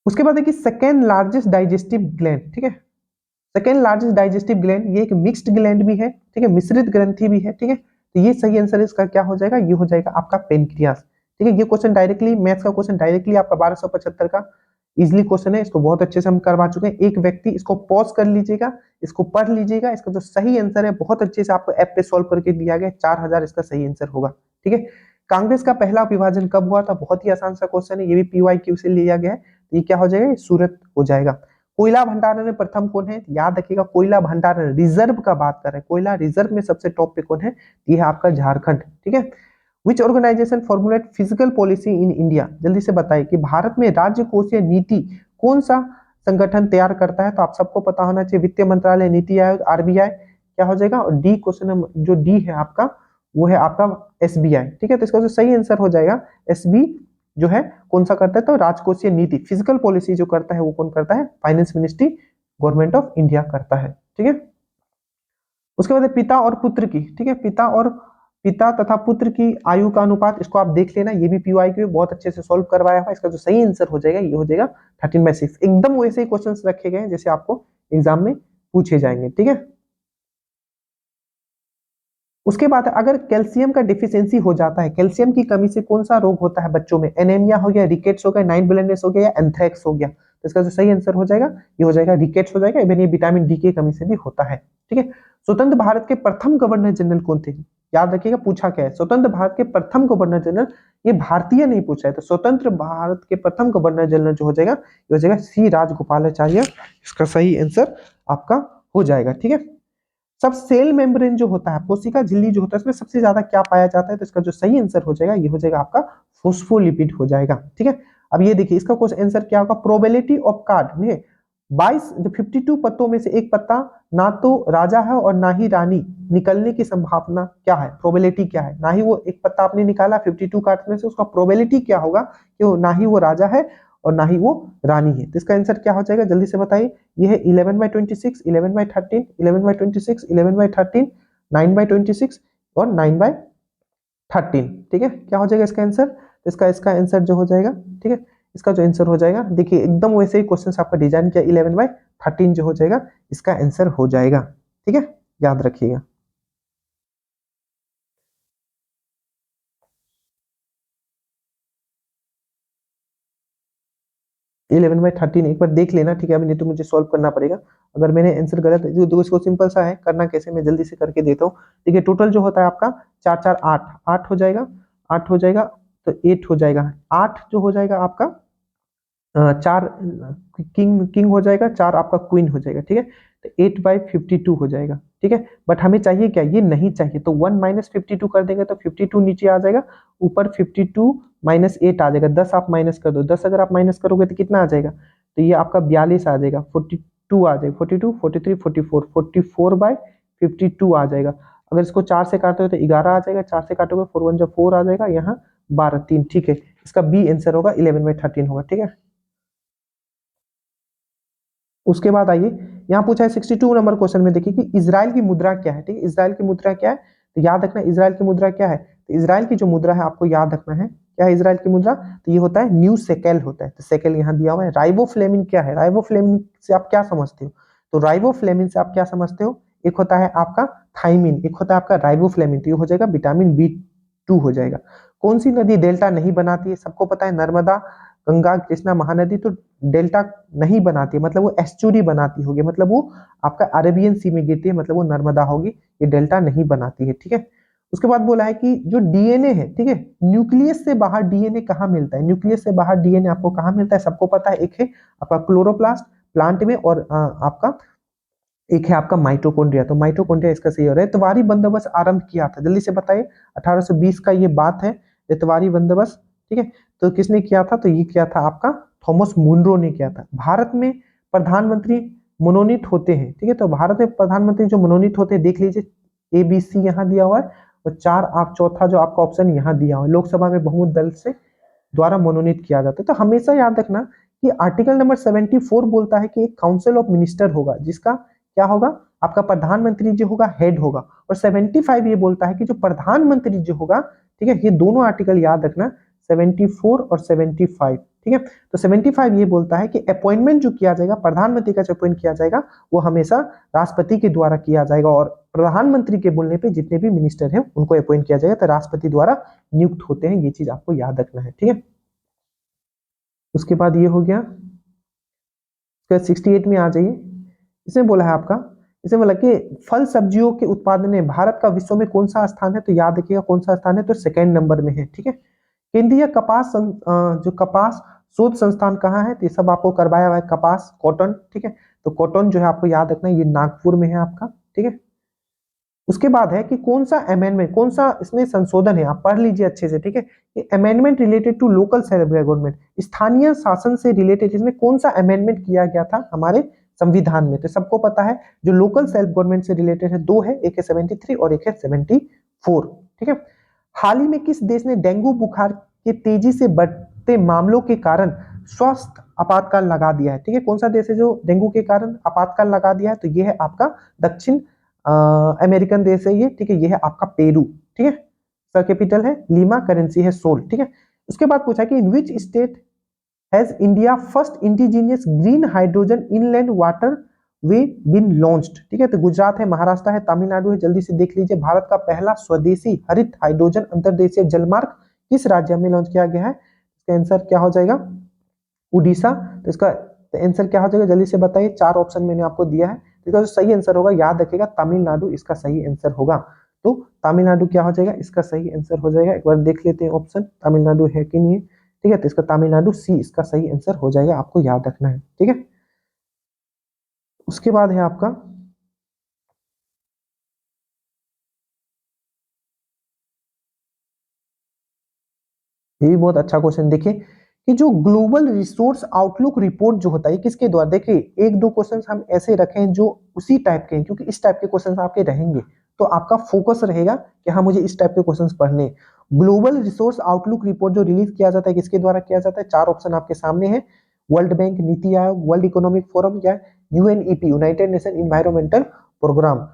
उसके बाद देखिए सेकेंड लार्जेस्ट डाइजेस्टिव ग्लैंड, ठीक है, सेकेंड लार्जेस्ट डाइजेस्टिव ग्लैंड, ये एक मिक्स्ड ग्लैंड भी है, ठीक है, मिश्रित ग्रंथि भी है, ठीक है, तो ये सही आंसर इसका क्या हो जाएगा, ये हो जाएगा आपका पेनक्रियास, ठीक है। ये क्वेश्चन डायरेक्टली मैथ्स का क्वेश्चन डायरेक्टली आपका 1275 का इजिली क्वेश्चन है, इसको बहुत अच्छे से हम करवा चुके हैं। एक व्यक्ति इसको पॉज कर लीजिएगा, इसको पढ़ लीजिएगा, इसका जो सही आंसर है बहुत अच्छे से आपको ऐप पे सॉल्व करके दिया गया, 4000 इसका सही आंसर होगा, ठीक है। कांग्रेस का पहला विभाजन कब हुआ था, बहुत ही आसान सा क्वेश्चन है, ये भी PYQ से लिया गया है, ये क्या हो जाएगा, सूरत हो जाएगा। कोयला भंडारण में प्रथम कौन है, याद रखिएगा, कोयला भंडारण रिजर्व का बात कर रहे हैं, कोयला रिजर्व में सबसे टॉप पे कौन है, ये है आपका झारखंड, ठीक है। Which organisation formulate physical policy in India, जल्दी से बताइए कि भारत में राज्य कोषीय नीति कौन सा संगठन तैयार करता है, तो आप सबको पता होना चाहिए, वित्त मंत्रालय, नीति आयोग, RBI, क्या हो जाएगा, और डी क्वेश्चन जो डी है आपका वो है आपका SBI, ठीक है। तो इसका जो सही आंसर हो जाएगा SB जो है कौन सा करता है, तो राजकोषीय नीति, फिजिकल पॉलिसी जो करता है वो कौन करता है, finance ministry, government of India करता है, ठीक है। उसके बाद पिता और पुत्र की, ठीक है, पिता तथा पुत्र की आयु का अनुपात, इसको आप देख लेना, ये भी PYQ बहुत अच्छे से सॉल्व करवाया हुआ, इसका जो सही आंसर हो जाएगा ये हो जाएगा 13/6, एकदम वैसे ही क्वेश्चंस रखे गए जैसे आपको एग्जाम में पूछे जाएंगे, ठीक है। उसके बाद अगर कैल्शियम का डिफिशियंसी हो जाता है, कैल्शियम की कमी से कौन सा रोग होता है बच्चों में, एनीमिया हो गया, रिकेट्स हो गया, नाइट ब्लाइंडनेस हो गया, या एंथ्रेक्स हो गया, तो इसका जो सही आंसर हो जाएगा ये हो जाएगा रिकेट्स हो जाएगा, इवन ये विटामिन डी की कमी से भी होता है, ठीक है। स्वतंत्र भारत के प्रथम गवर्नर जनरल कौन थे, याद रखिएगा पूछा क्या है, स्वतंत्र भारत के प्रथम गवर्नर जनरल, ये भारतीय नहीं पूछा है, तो स्वतंत्र भारत के प्रथम गवर्नर जनरल जो हो जाएगा ये हो जाएगा C राजगोपालाचार्य, इसका सही आंसर आपका हो जाएगा, ठीक है। सब सेल मेम्ब्रेन जो होता है, कोशिका झिल्ली जो होता है, इसमें सबसे ज्यादा क्या पाया जाता है, तो इसका जो सही आंसर हो जाएगा ये हो जाएगा आपका फोस्फोलिपिड हो जाएगा, ठीक है। अब ये देखिए इसका क्वेश्चन आंसर क्या होगा, प्रोबेबिलिटी ऑफ कार्ड में 52 पत्तों में से एक पत्ता ना तो राजा है और ना ही रानी निकलने की संभावना क्या है, प्रोबेबिलिटी क्या है, ना ही वो एक पत्ता आपने निकाला 52 कार्ड में से, उसका प्रोबेबिलिटी क्या होगा कि ना ही वो राजा है और ना ही वो रानी है, तो इसका आंसर क्या हो जाएगा, जल्दी से बताइए। ये है 11/26, 11/13, 11/26, 11/13, 9/26 और 9/13, ठीक है, क्या हो जाएगा इसका आंसर, इसका आंसर जो हो जाएगा, ठीक है, इसका जो आंसर हो जाएगा, देखिए एकदम वैसे ही क्वेश्चन आपका डिजाइन किया, 11/13 जो हो जाएगा इसका आंसर हो जाएगा, ठीक है, याद रखिएगा। 11/13 एक बार देख लेना, ठीक है, अभी नहीं तो मुझे सॉल्व करना पड़ेगा, अगर मैंने आंसर गलत है तो इसको सिंपल सा है, करना कैसे मैं जल्दी से करके देता हूँ। देखिए टोटल जो होता है आपका 4 4 8 8 हो जाएगा, 8 हो जाएगा, तो 8 हो जाएगा, 8 जो हो जाएगा आपका 4 किंग किंग हो जाएगा, 4 आपका क्वीन हो जाएगा, ठीक है, तो 8/52 हो जाएगा, ठीक है। बट हमें चाहिए क्या, ये नहीं चाहिए, तो 1 - 52 कर देंगे तो 52 नीचे आ जाएगा, ऊपर 52 - 8 आ जाएगा, 10 आप माइनस कर दो, 10 अगर आप माइनस करोगे तो कितना आ जाएगा, तो ये आपका 42 आ जाएगा, 42 आ जाएगा, 42 43 44 44/52 आ जाएगा। अगर इसको 4 से काटते हो तो 11 आ जाएगा, 4 से काटोगे 4 1 जो 4 आ जाएगा, यहाँ 12 3, ठीक है, इसका बी आंसर होगा 11/13 होगा, ठीक है। उसके बाद आइए, यहाँ पूछा है 62 नंबर क्वेश्चन में, देखिए कि इजराइल की मुद्रा क्या है, ठीक है, इजराइल की मुद्रा क्या है, तो याद रखना इजराइल की मुद्रा क्या है, तो इजराइल की जो मुद्रा है आपको याद रखना है, क्या है इजराइल की मुद्रा, तो ये होता है न्यू सेकेल होता है, तो सेकेल यहाँ दिया हुआ है। राइबोफ्लेविन क्या है, राइबोफ्लेविन से आप क्या समझते हो, तो राइबोफ्लेविन से आप क्या समझते हो, एक होता है आपका थाइमिन, एक होता है आपका राइबोफ्लेविन, तो ये हो जाएगा विटामिन B2 हो जाएगा। कौन सी नदी डेल्टा नहीं बनाती है, सबको पता है नर्मदा, गंगा, कृष्णा, महानदी, तो डेल्टा नहीं बनाती है, मतलब वो एस्चुरी बनाती होगी, मतलब वो आपका अरेबियन सी में गिरती है, मतलब वो नर्मदा होगी, ये डेल्टा नहीं बनाती है, ठीक है। उसके बाद बोला है कि जो डीएनए है, ठीक है, न्यूक्लियस से बाहर डीएनए कहाँ मिलता है, न्यूक्लियस से बाहर डीएनए आपको कहाँ मिलता है, सबको पता है, एक है आपका क्लोरोप्लास्ट प्लांट में, और आपका एक है आपका माइटोकॉन्ड्रिया, तो माइटोकॉन्ड्रिया इसका सही हो रहा है। रेतवारी बंदोबस्त आरंभ किया था, जल्दी से बताइए, 1820 का ये बात है, रेतवारी बंदोबस्त, ठीक है, तो किसने किया था, तो ये किया था आपका थॉमस मुनरो ने किया था। भारत में प्रधानमंत्री मनोनीत होते हैं, ठीक है, तो भारत में प्रधानमंत्री जो मनोनीत होते हैं, देख लीजिए ABC यहाँ दिया हुआ है, और 4 आप चौथा जो आपका ऑप्शन यहाँ दिया हुआ है, लोकसभा में बहुमत दल से द्वारा मनोनीत किया जाता है। तो हमेशा याद रखना कि आर्टिकल नंबर 74 बोलता है कि एक काउंसिल ऑफ मिनिस्टर होगा, जिसका क्या होगा, आपका प्रधानमंत्री जो होगा हेड होगा, और 75 ये बोलता है कि जो प्रधानमंत्री जो होगा, ठीक है, ये दोनों आर्टिकल याद रखना, 74 और 75, ठीक है। तो 75 ये बोलता है कि अपॉइंटमेंट जो किया जाएगा, प्रधानमंत्री का जो अपॉइंट किया जाएगा वो हमेशा राष्ट्रपति के द्वारा किया जाएगा, और प्रधानमंत्री के बोलने पे जितने भी मिनिस्टर हैं उनको अपॉइंट किया जाएगा, तो राष्ट्रपति द्वारा नियुक्त होते हैं, ये चीज आपको याद रखना है, ठीक है। उसके बाद ये हो गया, 68 में आ जाइए। इसमें बोला है आपका, इसमें बोला कि फल सब्जियों के उत्पादन में भारत का विश्व में कौन सा स्थान है, तो याद रखिएगा कौन सा स्थान है, तो सेकंड नंबर में है, ठीक है। केंद्रीय जो कपास शोध संस्थान कहाँ है, तो ये सब आपको करवाया हुआ है, कपास कॉटन, ठीक है। तो कॉटन जो है आपको याद रखना है, ये नागपुर में है आपका, ठीक है। उसके बाद है कि कौन सा अमेंडमेंट, कौन सा इसमें संशोधन है, आप पढ़ लीजिए अच्छे से, ठीक है। ये amendment related to local self government, स्थानीय शासन से रिलेटेड, इसमें कौन सा अमेंडमेंट किया गया था हमारे संविधान में, तो सबको पता है जो लोकल सेल्फ गवर्नमेंट से रिलेटेड है, दो है, एक है 73 और एक है 74, ठीक है। हाल ही में किस देश ने डेंगू बुखार के तेजी से बढ़ते मामलों के कारण स्वास्थ्य आपातकाल लगा दिया है, ठीक है। कौन सा देश है जो डेंगू के कारण आपातकाल लगा दिया है, तो ये है आपका दक्षिण अमेरिकन देश है ये, ठीक है। ये है आपका पेरू, ठीक है। इसका कैपिटल है लीमा, करेंसी है सोल, ठीक है। उसके बाद पूछा कि in which state has India first indigenous green hydrogen inland waterway been launched, ठीक है। तो गुजरात है, महाराष्ट्र है, तमिलनाडु है, जल्दी से देख लीजिए। भारत का पहला स्वदेशी हरित हाइड्रोजन अंतरदेशीय जलमार्ग किस राज्य में लॉन्च किया गया है, इसका आंसर क्या हो जाएगा, उड़ीसा। तो इसका आंसर क्या हो जाएगा, जल्दी से बताइए, चार ऑप्शन मैंने आपको दिया है, इसका जो सही आंसर होगा याद रखिएगा तमिलनाडु इसका सही आंसर होगा। तो तमिलनाडु क्या हो जाएगा, इसका सही आंसर हो जाएगा, एक बार देख लेते हैं ऑप्शन तमिलनाडु है कि नहीं है, ठीक है। तो इसका तमिलनाडु सी इसका सही आंसर हो जाएगा, आपको याद रखना है, ठीक है। उसके बाद है आपका ये भी बहुत अच्छा क्वेश्चन, देखिए कि जो ग्लोबल रिसोर्स आउटलुक रिपोर्ट जो होता है किसके द्वारा, देखिए एक दो क्वेश्चन हम ऐसे रखें जो उसी टाइप के हैं, क्योंकि इस टाइप के क्वेश्चन आपके रहेंगे, तो आपका फोकस रहेगा कि हाँ मुझे इस टाइप के क्वेश्चंस पढ़ने। ग्लोबल रिसोर्स आउटलुक रिपोर्ट जो रिलीज किया जाता है किसके द्वारा किया जाता है, चार ऑप्शन आपके सामने है, world bank, NITI Aayog, world economic forum या UNEP, United Nation environmental programme.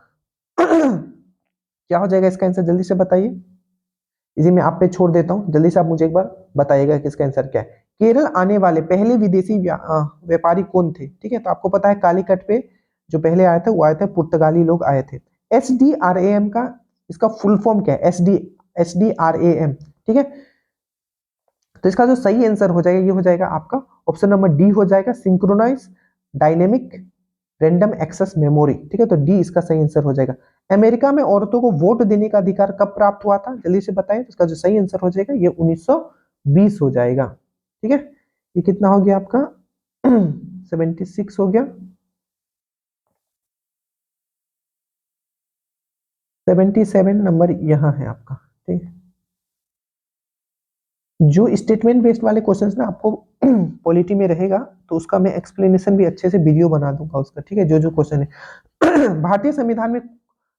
क्या हो जाएगा इसका आंसर, जल्दी से बताइए, इसे मैं आप पे छोड़ देता हूं, जल्दी से आप मुझे एक बार बताइएगा कि इसका आंसर क्या है। केरल आने वाले पहले विदेशी व्यापारी कौन थे, ठीक है। तो आपको पता है कालीकट पे जो पहले आए थे वो आए थे पुर्तगाली लोग आए थे। SDRAM का इसका फुल फॉर्म क्या है, SDRAM, ठीक है। तो इसका जो सही आंसर हो जाएगा ये हो जाएगा आपका ऑप्शन नंबर डी हो जाएगा, synchronise dynamic random access memory, ठीक है। तो डी इसका सही आंसर हो जाएगा। अमेरिका में औरतों को वोट देने का अधिकार कब प्राप्त हुआ था, जल्दी से बताएं, तो इसका जो सही आंसर हो जाएगा ये 1920 हो जाएगा, ठीक है। ये कितना हो गया आपका 76 हो गया, 77 नंबर यहाँ है आपका, ठीक है। जो स्टेटमेंट बेस्ड वाले क्वेश्चंस ना आपको पॉलिटी में रहेगा तो उसका मैं एक्सप्लेनेशन भी अच्छे से वीडियो बना दूंगा उसका, ठीक है, जो जो क्वेश्चन है। भारतीय संविधान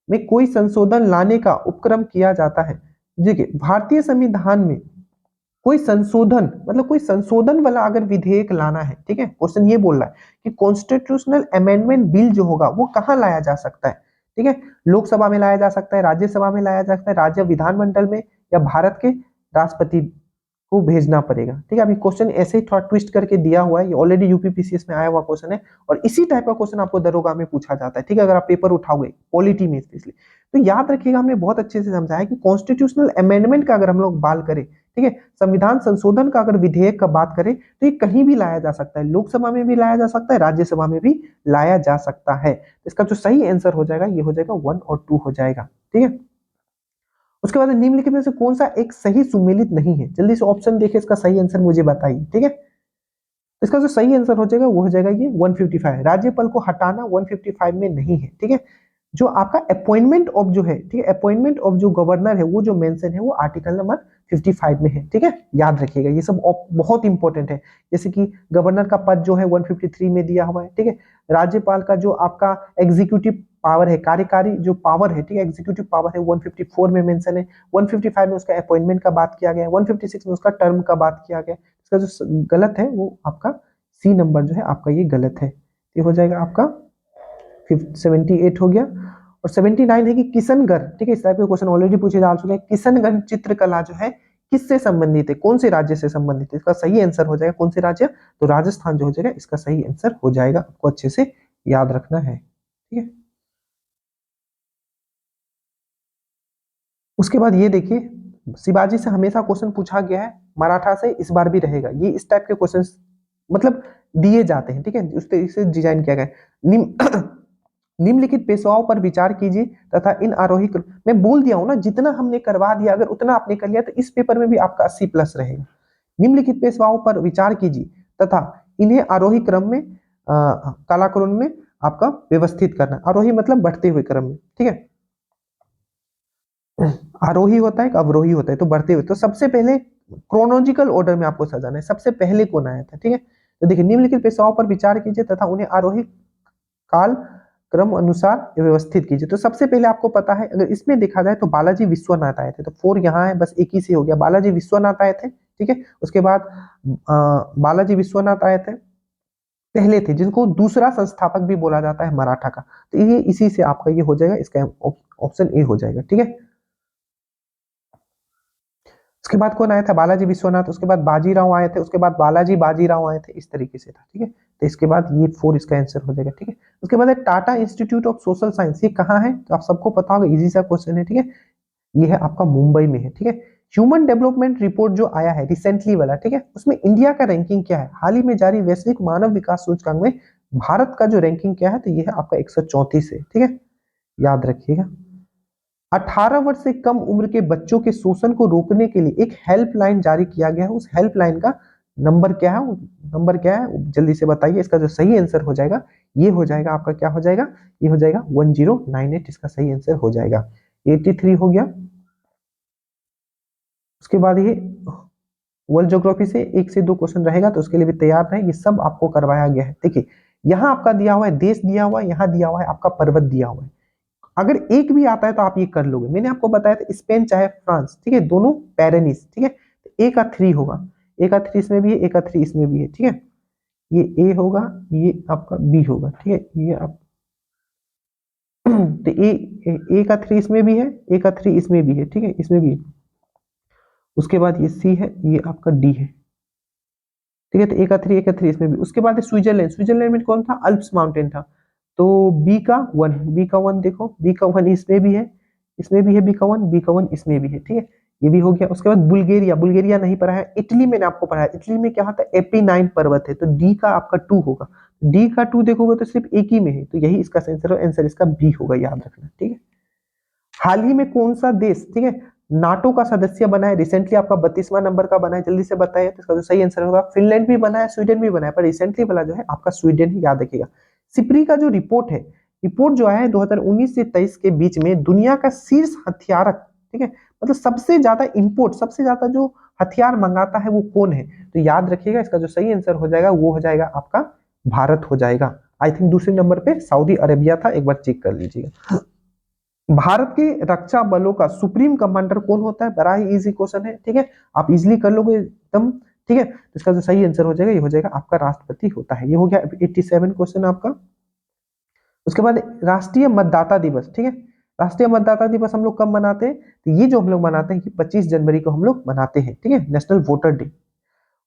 में कोई संशोधन लाने का उपक्रम किया जाता है, देखिए भारतीय संविधान में कोई संशोधन मतलब कोई संशोधन वाला अगर विधेयक लाना है, ठीक है, क्वेश्चन ये बोल रहा है कि कॉन्स्टिट्यूशनल अमेंडमेंट बिल जो होगा वो कहाँ लाया जा सकता है, ठीक है। लोकसभा में लाया जा सकता है, राज्यसभा में लाया जा सकता है, राज्य विधानमंडल में, या भारत के राष्ट्रपति को भेजना पड़ेगा, ठीक है। अभी क्वेश्चन ऐसे ही थोड़ा ट्विस्ट करके दिया हुआ है, ये ऑलरेडी यूपीपीसीएस में आया हुआ क्वेश्चन है, और इसी टाइप का क्वेश्चन आपको दरोगा में पूछा जाता है, ठीक है, अगर आप पेपर उठाओगे पॉलिटी में स्पेशली। तो याद रखिएगा हमने बहुत अच्छे से समझाया कि कॉन्स्टिट्यूशनल अमेंडमेंट का अगर हम लोग बात करें, ठीक है, संविधान संशोधन का अगर विधेयक का बात करें तो ये कहीं भी लाया जा सकता है, लोकसभा में भी लाया जा सकता है, राज्यसभा में भी लाया जा सकता है। इसका जो सही आंसर हो जाएगा ये हो जाएगा 1 और 2 हो जाएगा, ठीक है। उसके बाद निम्नलिखित में से कौन सा एक सही सुमेलित नहीं है, जल्दी से ऑप्शन देखे इसका सही आंसर मुझे बताइए, ठीक है। इसका जो सही आंसर हो जाएगा वो हो जाएगा ये 155, राज्यपाल को हटाना 155 में नहीं है, ठीक है। जो आपका अपॉइंटमेंट ऑफ जो है, ठीक है, अपॉइंटमेंट ऑफ जो गवर्नर है वो जो मेंशन है वो आर्टिकल नंबर 55 में है, ठीक है, याद रखिएगा ये सब बहुत इंपॉर्टेंट है। जैसे कि गवर्नर का पद जो है 153 में दिया हुआ है, ठीक है। राज्यपाल का जो आपका एग्जीक्यूटिव पावर है, कार्यकारी जो पावर है, ठीक है, एग्जीक्यूटिव पावर है 154 में मेंशन है, 155 में उसका अपॉइंटमेंट का बात किया गया है, 156 में उसका टर्म का बात किया गया है। इसका जो गलत है वो आपका सी नंबर जो है आपका ये गलत है। ये हो जाएगा आपका 78 हो गया। और 79 है कि किशनगढ़, ठीक है, इस टाइप के क्वेश्चन ऑलरेडी पूछे जा चुके हैं। किशनगढ़ चित्रकला जो है किससे संबंधित है, कौन से राज्य से संबंधित है? इसका सही आंसर हो जाएगा कौन से राज्य, तो राजस्थान जो हो जाएगा इसका सही आंसर हो जाएगा। आपको अच्छे से याद रखना है, ठीक है। उसके बाद ये देखिए, शिवाजी से हमेशा क्वेश्चन पूछा गया है, मराठा से इस बार भी रहेगा। ये इस टाइप के क्वेश्चन मतलब दिए जाते हैं, ठीक है, उस तरीके से डिजाइन किया गया है। निम्नलिखित पेशवाओं पर विचार कीजिए तथा इन आरोही मैं बोल दिया हूं ना, जितना हमने करवा दिया अगर उतना आपने कर लिया तो इस पेपर में भी आपका 80+ रहेगा। निम्नलिखित पेशवाओं पर विचार कीजिए तथा इन्हें आरोही क्रम में कालाक्रम में आपका व्यवस्थित करना। आरोही मतलब बढ़ते हुए क्रम में, ठीक है। आरोही होता है, अवरोही होता है, तो बढ़ते हुए। तो सबसे पहले क्रोनोलॉजिकल ऑर्डर में आपको सजाना है, सबसे पहले कौन आया था, ठीक है। तो देखिए, निम्नलिखित पेशवाओं पर विचार कीजिए तथा उन्हें आरोही काल क्रम अनुसार व्यवस्थित कीजिए। तो सबसे पहले आपको पता है, अगर इसमें देखा जाए तो बालाजी विश्वनाथ आए थे, तो 4 यहाँ है, बस एक ही से हो गया। बालाजी विश्वनाथ आए थे, ठीक है। उसके बाद बालाजी विश्वनाथ आए थे, पहले थे, जिनको दूसरा संस्थापक भी बोला जाता है मराठा का। तो ये इसी से आपका ये हो जाएगा, इसका ऑप्शन ए हो जाएगा, ठीक है। उसके बाद कौन आया था, बालाजी विश्वनाथ। उसके बाद बाजीराव आए थे, उसके बाद बालाजी बाजीराव आए थे, इस तरीके से था, ठीक है। तो इसके बाद ये 4 इसका आंसर हो जाएगा, ठीक है। उसके बाद है Tata institute of social science, ये कहाँ है, तो आप सबको पता होगा, इजी सा क्वेश्चन है, ठीक है। ये है आपका मुंबई में है, ठीक है। ह्यूमन डेवलपमेंट रिपोर्ट जो आया है रिसेंटली वाला, ठीक है, उसमें इंडिया का रैंकिंग क्या है, हाल ही में जारी वैश्विक मानव विकास सूचकांक में भारत का जो रैंकिंग क्या है, तो ये है आपका 134 है, ठीक है, याद रखिएगा। 18 वर्ष से कम उम्र के बच्चों के शोषण को रोकने के लिए एक हेल्पलाइन जारी किया गया है। उस हेल्पलाइन का नंबर क्या है, नंबर क्या है जल्दी से बताइए। इसका जो सही आंसर हो जाएगा ये हो जाएगा आपका, क्या हो जाएगा, ये हो जाएगा 1098, इसका सही आंसर हो जाएगा। 83 हो गया। उसके बाद ये वर्ल्ड ज्योग्राफी से 1 से 2 क्वेश्चन रहेगा, तो उसके लिए भी तैयार रहे। ये सब आपको करवाया गया है। देखिए, यहाँ आपका दिया हुआ है देश, दिया हुआ है, यहाँ दिया हुआ है आपका पर्वत दिया हुआ है। अगर एक भी आता है तो आप ये कर लोगे। मैंने आपको बताया था स्पेन चाहे फ्रांस, ठीक है, दोनों पेरेनिस, ठीक है। तो ए का 3 होगा, ए का 3 इसमें भी है, ए का 3 इसमें भी है, ठीक है। ये ए होगा, ये आपका बी होगा, ठीक है। ये आप तो ए का 3 इसमें भी है, ए का 3 इसमें भी है, ठीक है, इसमें भी है। उसके बाद ये सी है, ये आपका डी है, ठीक है। तो ए का 3 इसमें भी। उसके बाद है स्विट्जरलैंड। स्विट्जरलैंड में कौन था, अल्प्स माउंटेन था। तो बी का वन देखो, बी का 1 इसमें भी है, इसमें भी है बी का 1, बी का 1 इसमें भी है, ठीक है। ये भी हो गया। उसके बाद बुल्गारिया, बुल्गारिया नहीं पढ़ा है। इटली मैंने आपको पढ़ा है, इटली में क्या होता है, एपी 9 पर्वत है, तो डी का आपका 2 होगा। डी का 2 देखोगे तो सिर्फ एक ही में है, तो यही इसका आंसर, आंसर इसका बी होगा, याद रखना, ठीक है। हाल ही में कौन सा देश, ठीक है, नाटो का सदस्य बना है, रिसेंटली आपका 32वां नंबर का बना है, जल्दी से बताइए। तो इसका जो सही आंसर होगा, फिनलैंड भी बना है, स्वीडन भी बना है, पर रिसेंटली वाला जो है आपका स्वीडन ही, याद रखिएगा। सिप्री का जो रिपोर्ट है, रिपोर्ट जो आया है 2019 से 23 के बीच में, दुनिया का शीर्ष हथियारक, ठीक है, मतलब सबसे ज्यादा इंपोर्ट, सबसे ज्यादा जो हथियार मंगाता है वो कौन है, तो याद रखिएगा इसका जो सही आंसर हो जाएगा वो हो जाएगा आपका भारत हो जाएगा। आई थिंक दूसरे नंबर पे सऊदी अरेबिया था, एक बार चेक कर लीजिएगा। भारत के रक्षा बलों का सुप्रीम कमांडर कौन होता है, बड़ा ही इजी क्वेश्चन है, ठीक है, आप इजीली कर लोगे एकदम, ठीक है। तो इसका जो सही आंसर हो जाएगा ये हो जाएगा आपका राष्ट्रपति होता है। ये हो गया 87 क्वेश्चन आपका। उसके बाद राष्ट्रीय मतदाता दिवस, ठीक है, राष्ट्रीय मतदाता दिवस हम लोग कब मनाते हैं, तो ये जो हम लोग मनाते हैं कि 25 जनवरी को हम लोग मनाते हैं, ठीक है, नेशनल वोटर डे।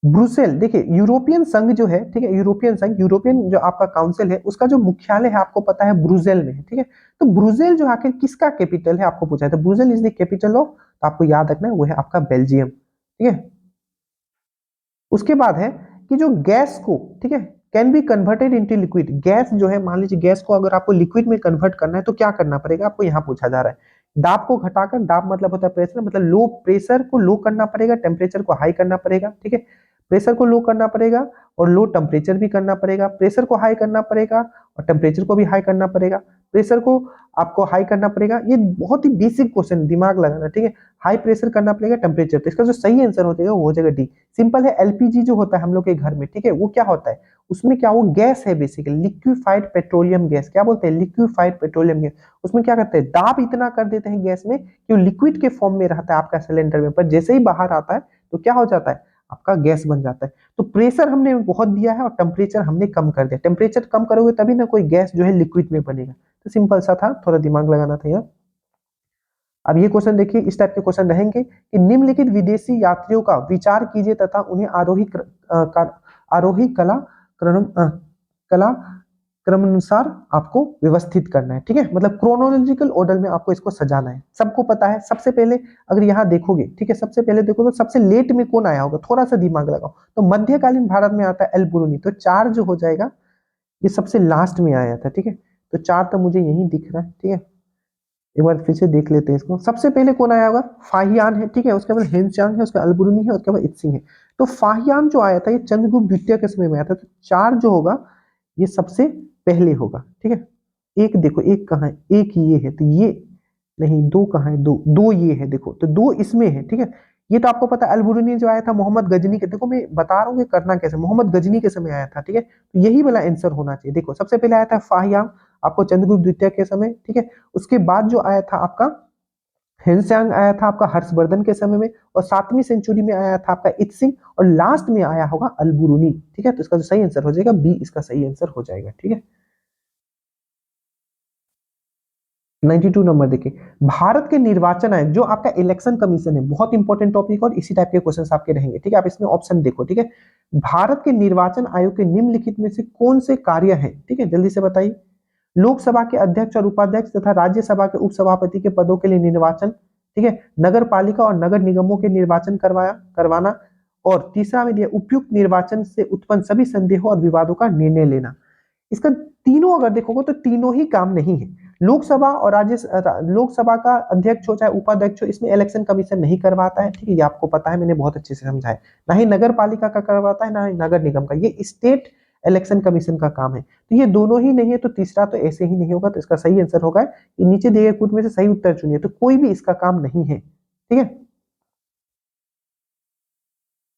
ब्रुसेल, देखिए यूरोपियन संघ जो है, ठीक है, यूरोपियन संघ, यूरोपियन जो आपका काउंसिल है, उसका जो मुख्यालय है आपको पता है ब्रुसेल में है, ठीक है। तो ब्रुसेल जो आखिर किसका कैपिटल है आपको पूछा है, तो Brussels is the capital of, तो आपको याद रखना है वो है आपका बेल्जियम, ठीक है। उसके बाद है कि जो गैस को, ठीक है, can be converted into liquid, gas जो है, मान लीजिए गैस को अगर आपको लिक्विड में कन्वर्ट करना है तो क्या करना पड़ेगा, आपको यहाँ पूछा जा रहा है। दाब को घटाकर, दाब मतलब होता है प्रेशर, मतलब लो प्रेशर को लो करना पड़ेगा, टेम्परेचर को हाई करना पड़ेगा, ठीक है। प्रेशर को लो करना पड़ेगा और लो टेम्परेचर भी करना पड़ेगा, प्रेशर को हाई करना पड़ेगा और टेम्परेचर को भी हाई करना पड़ेगा, प्रेशर को आपको हाई करना पड़ेगा। ये बहुत ही बेसिक क्वेश्चन, दिमाग लगाना, ठीक है। हाई प्रेशर करना पड़ेगा, टेम्परेचर, तो इसका जो सही आंसर हो जाएगा वो हो जाएगा डी। सिंपल है, एलपीजी जो होता है हम लोग के घर में, ठीक है, वो क्या होता है, उसमें क्या, वो गैस है बेसिकली, लिक्विफाइड पेट्रोलियम गैस, क्या बोलते हैं, लिक्विफाइड पेट्रोलियम गैस। उसमें क्या करते हैं, दाब इतना कर देते हैं गैस में कि वो लिक्विड के फॉर्म में रहता है आपका सिलेंडर में, पर जैसे ही बाहर आता है तो क्या हो जाता है, आपका गैस बन जाता है। तो प्रेशर हमने बहुत दिया है और टेम्परेचर हमने कम कर दिया। टेम्परेचर कम करोगे तभी ना कोई गैस जो है लिक्विड में बनेगा। तो सिंपल सा था, थोड़ा दिमाग लगाना था यहाँ। अब ये क्वेश्चन देखिए, इस टाइप के क्वेश्चन रहेंगे कि निम्नलिखित विदेशी यात्रियों का विचार कीजिए तथा उन्हें आरोही कला क्रमानुसार आपको व्यवस्थित करना है। ठीक है, मतलब क्रोनोलॉजिकल ऑर्डर में आपको इसको सजाना है। सबको पता है, सबसे पहले अगर यहाँ देखोगे, ठीक है, सबसे पहले देखो तो सबसे लेट में कौन आया होगा, थोड़ा सा दिमाग लगाओ। तो मध्यकालीन भारत में आता है एल बुरुनी, तो 4 जो हो जाएगा ये सबसे लास्ट में आया था। ठीक है, तो 4 तो मुझे यही दिख रहा है। ठीक है, एक बार फिर से देख लेते हैं इसको। सबसे पहले कौन आया होगा, फाहियान है। ठीक है, उसके बाद हेनचांग है, उसके बाद अलबुर्नी है, उसके बाद इत्सिंग है। तो फाहियान जो आया था ये चंद्रगुप्त द्वितीय के समय में आया था। तो 4 जो होगा ये सबसे पहले होगा। ठीक है, एक देखो, एक कहाँ है, एक ये है, तो ये नहीं, 2 कहाँ है, 2 2 ये है, देखो तो 2 इसमें है। ठीक है, ये तो आपको पता है अलबुर्नी जो आया था मोहम्मद गजनी के, देखो मैं बता रहा हूँ कि करना कैसे, मोहम्मद गजनी के समय आया था। ठीक है, तो यही वाला आंसर होना चाहिए। देखो सबसे पहले आया था फाहियान आपको चंद्रगुप्त द्वितीय के समय। ठीक है, उसके बाद जो आया था आपका हेनसांग आया था आपका हर्षवर्धन के समय में, और 7वीं सेंचुरी में आया था आपका इत्सिंग, और लास्ट में आया होगा अलबुरुनी। ठीक है, तो इसका जो सही आंसर हो जाएगा बी, इसका सही आंसर हो जाएगा। ठीक है, 92 नंबर देखिए, भारत के निर्वाचन आयोग जो आपका इलेक्शन कमीशन है, बहुत इंपॉर्टेंट टॉपिक और इसी टाइप के क्वेश्चंस आपके रहेंगे। ठीक है, आप इसमें ऑप्शन देखो। ठीक है, भारत के निर्वाचन आयोग के निम्नलिखित में से कौन से कार्य हैं, ठीक है, जल्दी से बताइए। लोकसभा के अध्यक्ष और उपाध्यक्ष तथा राज्यसभा के उपसभापति के पदों के लिए निर्वाचन, ठीक है, नगर पालिका और नगर निगमों के निर्वाचन करवाना, और तीसरा में दिया उपयुक्त निर्वाचन से उत्पन्न सभी संदेहों और विवादों का निर्णय लेना। इसका तीनों अगर देखोगे तो तीनों ही काम नहीं है। लोकसभा और लोकसभा का अध्यक्ष हो चाहे उपाध्यक्ष हो, इसमें इलेक्शन कमीशन नहीं करवाता है। ठीक है, ये आपको पता है, मैंने बहुत अच्छे से समझाया। ना ही नगर पालिका का करवाता है, ना ही नगर निगम का, ये स्टेट इलेक्शन कमीशन का काम है। तो ये दोनों ही नहीं है, तो तीसरा तो ऐसे ही नहीं होगा। तो इसका सही आंसर होगा कि नीचे दिए गए कुछ में से सही उत्तर चुनिए, तो कोई भी इसका काम नहीं है। ठीक है,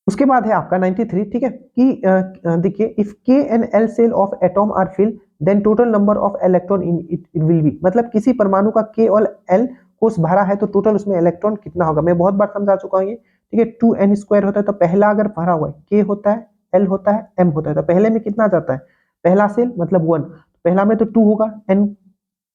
उसके बाद है आपका 93। ठीक है, कि देखिए if K and L cell of atom are filled then total number of electron in it will be, मतलब किसी परमाणु का के और एल कोष भरा है तो टोटल उसमें इलेक्ट्रॉन कितना होगा। मैं बहुत बार समझा चुका हूँ ये। ठीक है, 2n² होता है, तो पहला अगर भरा हुआ है के होता है, एल होता है, एम होता है, तो पहले में कितना जाता है, पहला सेल मतलब 1, पहला में तो 2 होगा, एन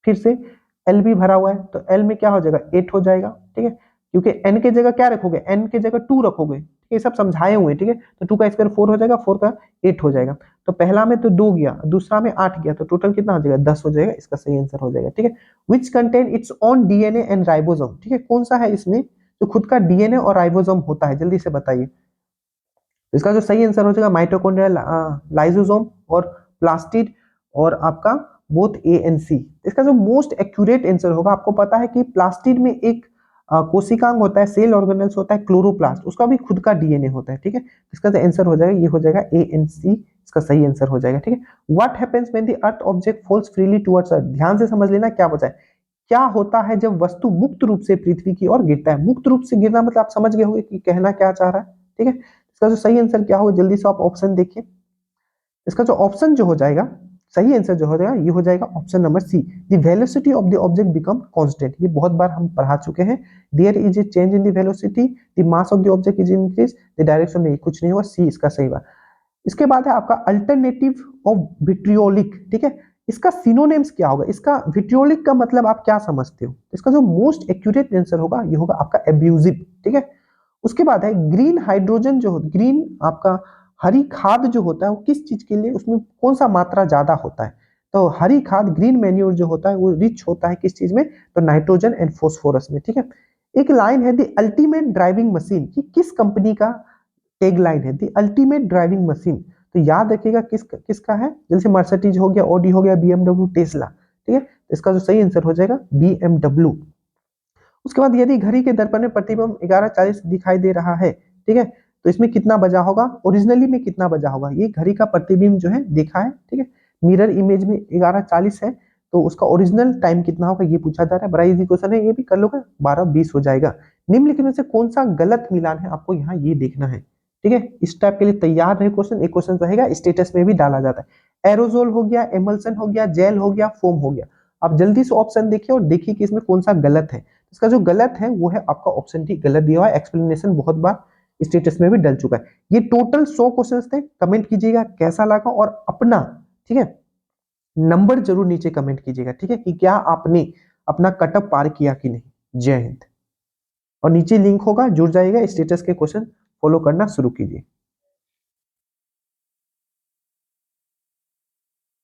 फिर से एल भी भरा हुआ है, तो एल में क्या हो जाएगा, 8 हो जाएगा। ठीक है, क्योंकि एन के जगह क्या रखोगे, एन के जगह 2 रखोगे। ये सब समझाए हुए। ठीक है, तो 2 का स्क्वायर 4 हो जाएगा, 4 का 8 हो जाएगा। तो पहला में तो 2 गया, दूसरा में 8 गया, तो टोटल कितना हो जाएगा, 10 हो जाएगा। इसका सही आंसर हो जाएगा। ठीक है, which contain it's on DNA and ribosome. ठीक है, कौन सा है इसमें जो खुद का डीएनए और राइबोसोम होता है, जल्दी से बताइए। इसका जो सही आंसर हो जाएगा माइटोकॉन्ड्रियल लाइसोसोम और प्लास्टिड और आपका बोथ ए एंड सी। इसका जो मोस्ट एक्यूरेट आंसर होगा, आपको पता है कि प्लास्टिड में एक कोशिकांग होता है, सेल ऑर्गेनेल्स होता है, क्लोरोप्लास्ट, उसका भी खुद का डीएनए होता है। ठीक है, इसका जो आंसर हो जाएगा ये हो जाएगा ए एंड सी, इसका सही आंसर हो जाएगा। ठीक है, what happens when the earth object falls freely towards अर्थ, ध्यान से समझ लेना क्या बचा है। क्या होता है जब वस्तु मुक्त रूप से पृथ्वी की ओर गिरता है। मुक्त रूप से गिरना मतलब आप समझ गए होंगे कि कहना क्या चाह रहा है। ठीक है, इसका जो सही आंसर क्या होगा, जल्दी से आप ऑप्शन देखिए। इसका जो ऑप्शन जो हो जाएगा, सही आंसर जो हो जाएगा ये हो जाएगा option number C, the velocity of the object become constant. ये बहुत बार हम पढ़ा चुके हैं। There is a change in the velocity, the mass of the object is increase, the direction में कुछ नहीं हुआ, सी इसका सही बात। इसके बाद है आपका अल्टरनेटिव ऑफ विट्रियोलिक। ठीक है, इसका सिनोनिम्स क्या होगा, इसका विट्रियोलिक का मतलब आप क्या समझते हो। इसका जो मोस्ट एक्यूरेट आंसर होगा ये होगा आपका एब्यूजिव। ठीक है, उसके बाद है ग्रीन हाइड्रोजन, जो ग्रीन आपका हरी खाद जो होता है वो किस चीज के लिए, उसमें कौन सा मात्रा ज्यादा होता है। तो हरी खाद ग्रीन मैन्योर जो होता है वो रिच होता है किस चीज में, तो नाइट्रोजन एंड फोस्फोरस में। ठीक है, एक लाइन है द अल्टीमेट ड्राइविंग मशीन, कि किस कंपनी का टैग लाइन है, द अल्टीमेट ड्राइविंग मशीन। तो याद रखिएगा किसका है, जैसे मर्सिडीज हो गया, ऑडी हो गया, बीएमडब्ल्यू, टेस्ला। ठीक है, तो इसका जो सही आंसर हो जाएगा बीएमडब्ल्यू। उसके बाद यदि घड़ी के दर्पण में प्रतिबिंब 11:40 दिखाई दे रहा है, ठीक है, तो इसमें कितना बजा होगा, ओरिजिनली में कितना बजा होगा। ये घड़ी का प्रतिबिंब जो है देखा है। ठीक है, मिरर इमेज में 11:40 है, तो उसका ओरिजिनल टाइम कितना होगा ये पूछा जा रहा है। बड़ा इजी क्वेश्चन है, ये भी कर लोगे, 12:20 हो जाएगा। निम्नलिखित में से कौन सा गलत मिलान है, आपको यहाँ ये देखना है। ठीक है, इस टाइप के लिए तैयार रहे क्वेश्चन। एक क्वेश्चन रहेगा स्टेटस में भी डाला जाता है। एरोजोल हो गया, एमल्सन हो गया, जेल हो गया, फोम हो गया। आप जल्दी से ऑप्शन देखिए और देखिए कि इसमें कौन सा गलत है। इसका जो गलत है वो है आपका ऑप्शन डी, गलत दिया हुआ है, एक्सप्लेनेशन बहुत बार स्टेटस में भी डल चुका है। ये टोटल 100 क्वेश्चंस थे। कमेंट कीजिएगा कैसा लगा और अपना, ठीक है, नंबर जरूर नीचे कमेंट कीजिएगा, ठीक है, कि क्या आपने अपना कटअप पार किया कि नहीं। जय हिंद। और नीचे लिंक होगा, जुड़ जाइएगा, स्टेटस के क्वेश्चन फॉलो करना शुरू कीजिए।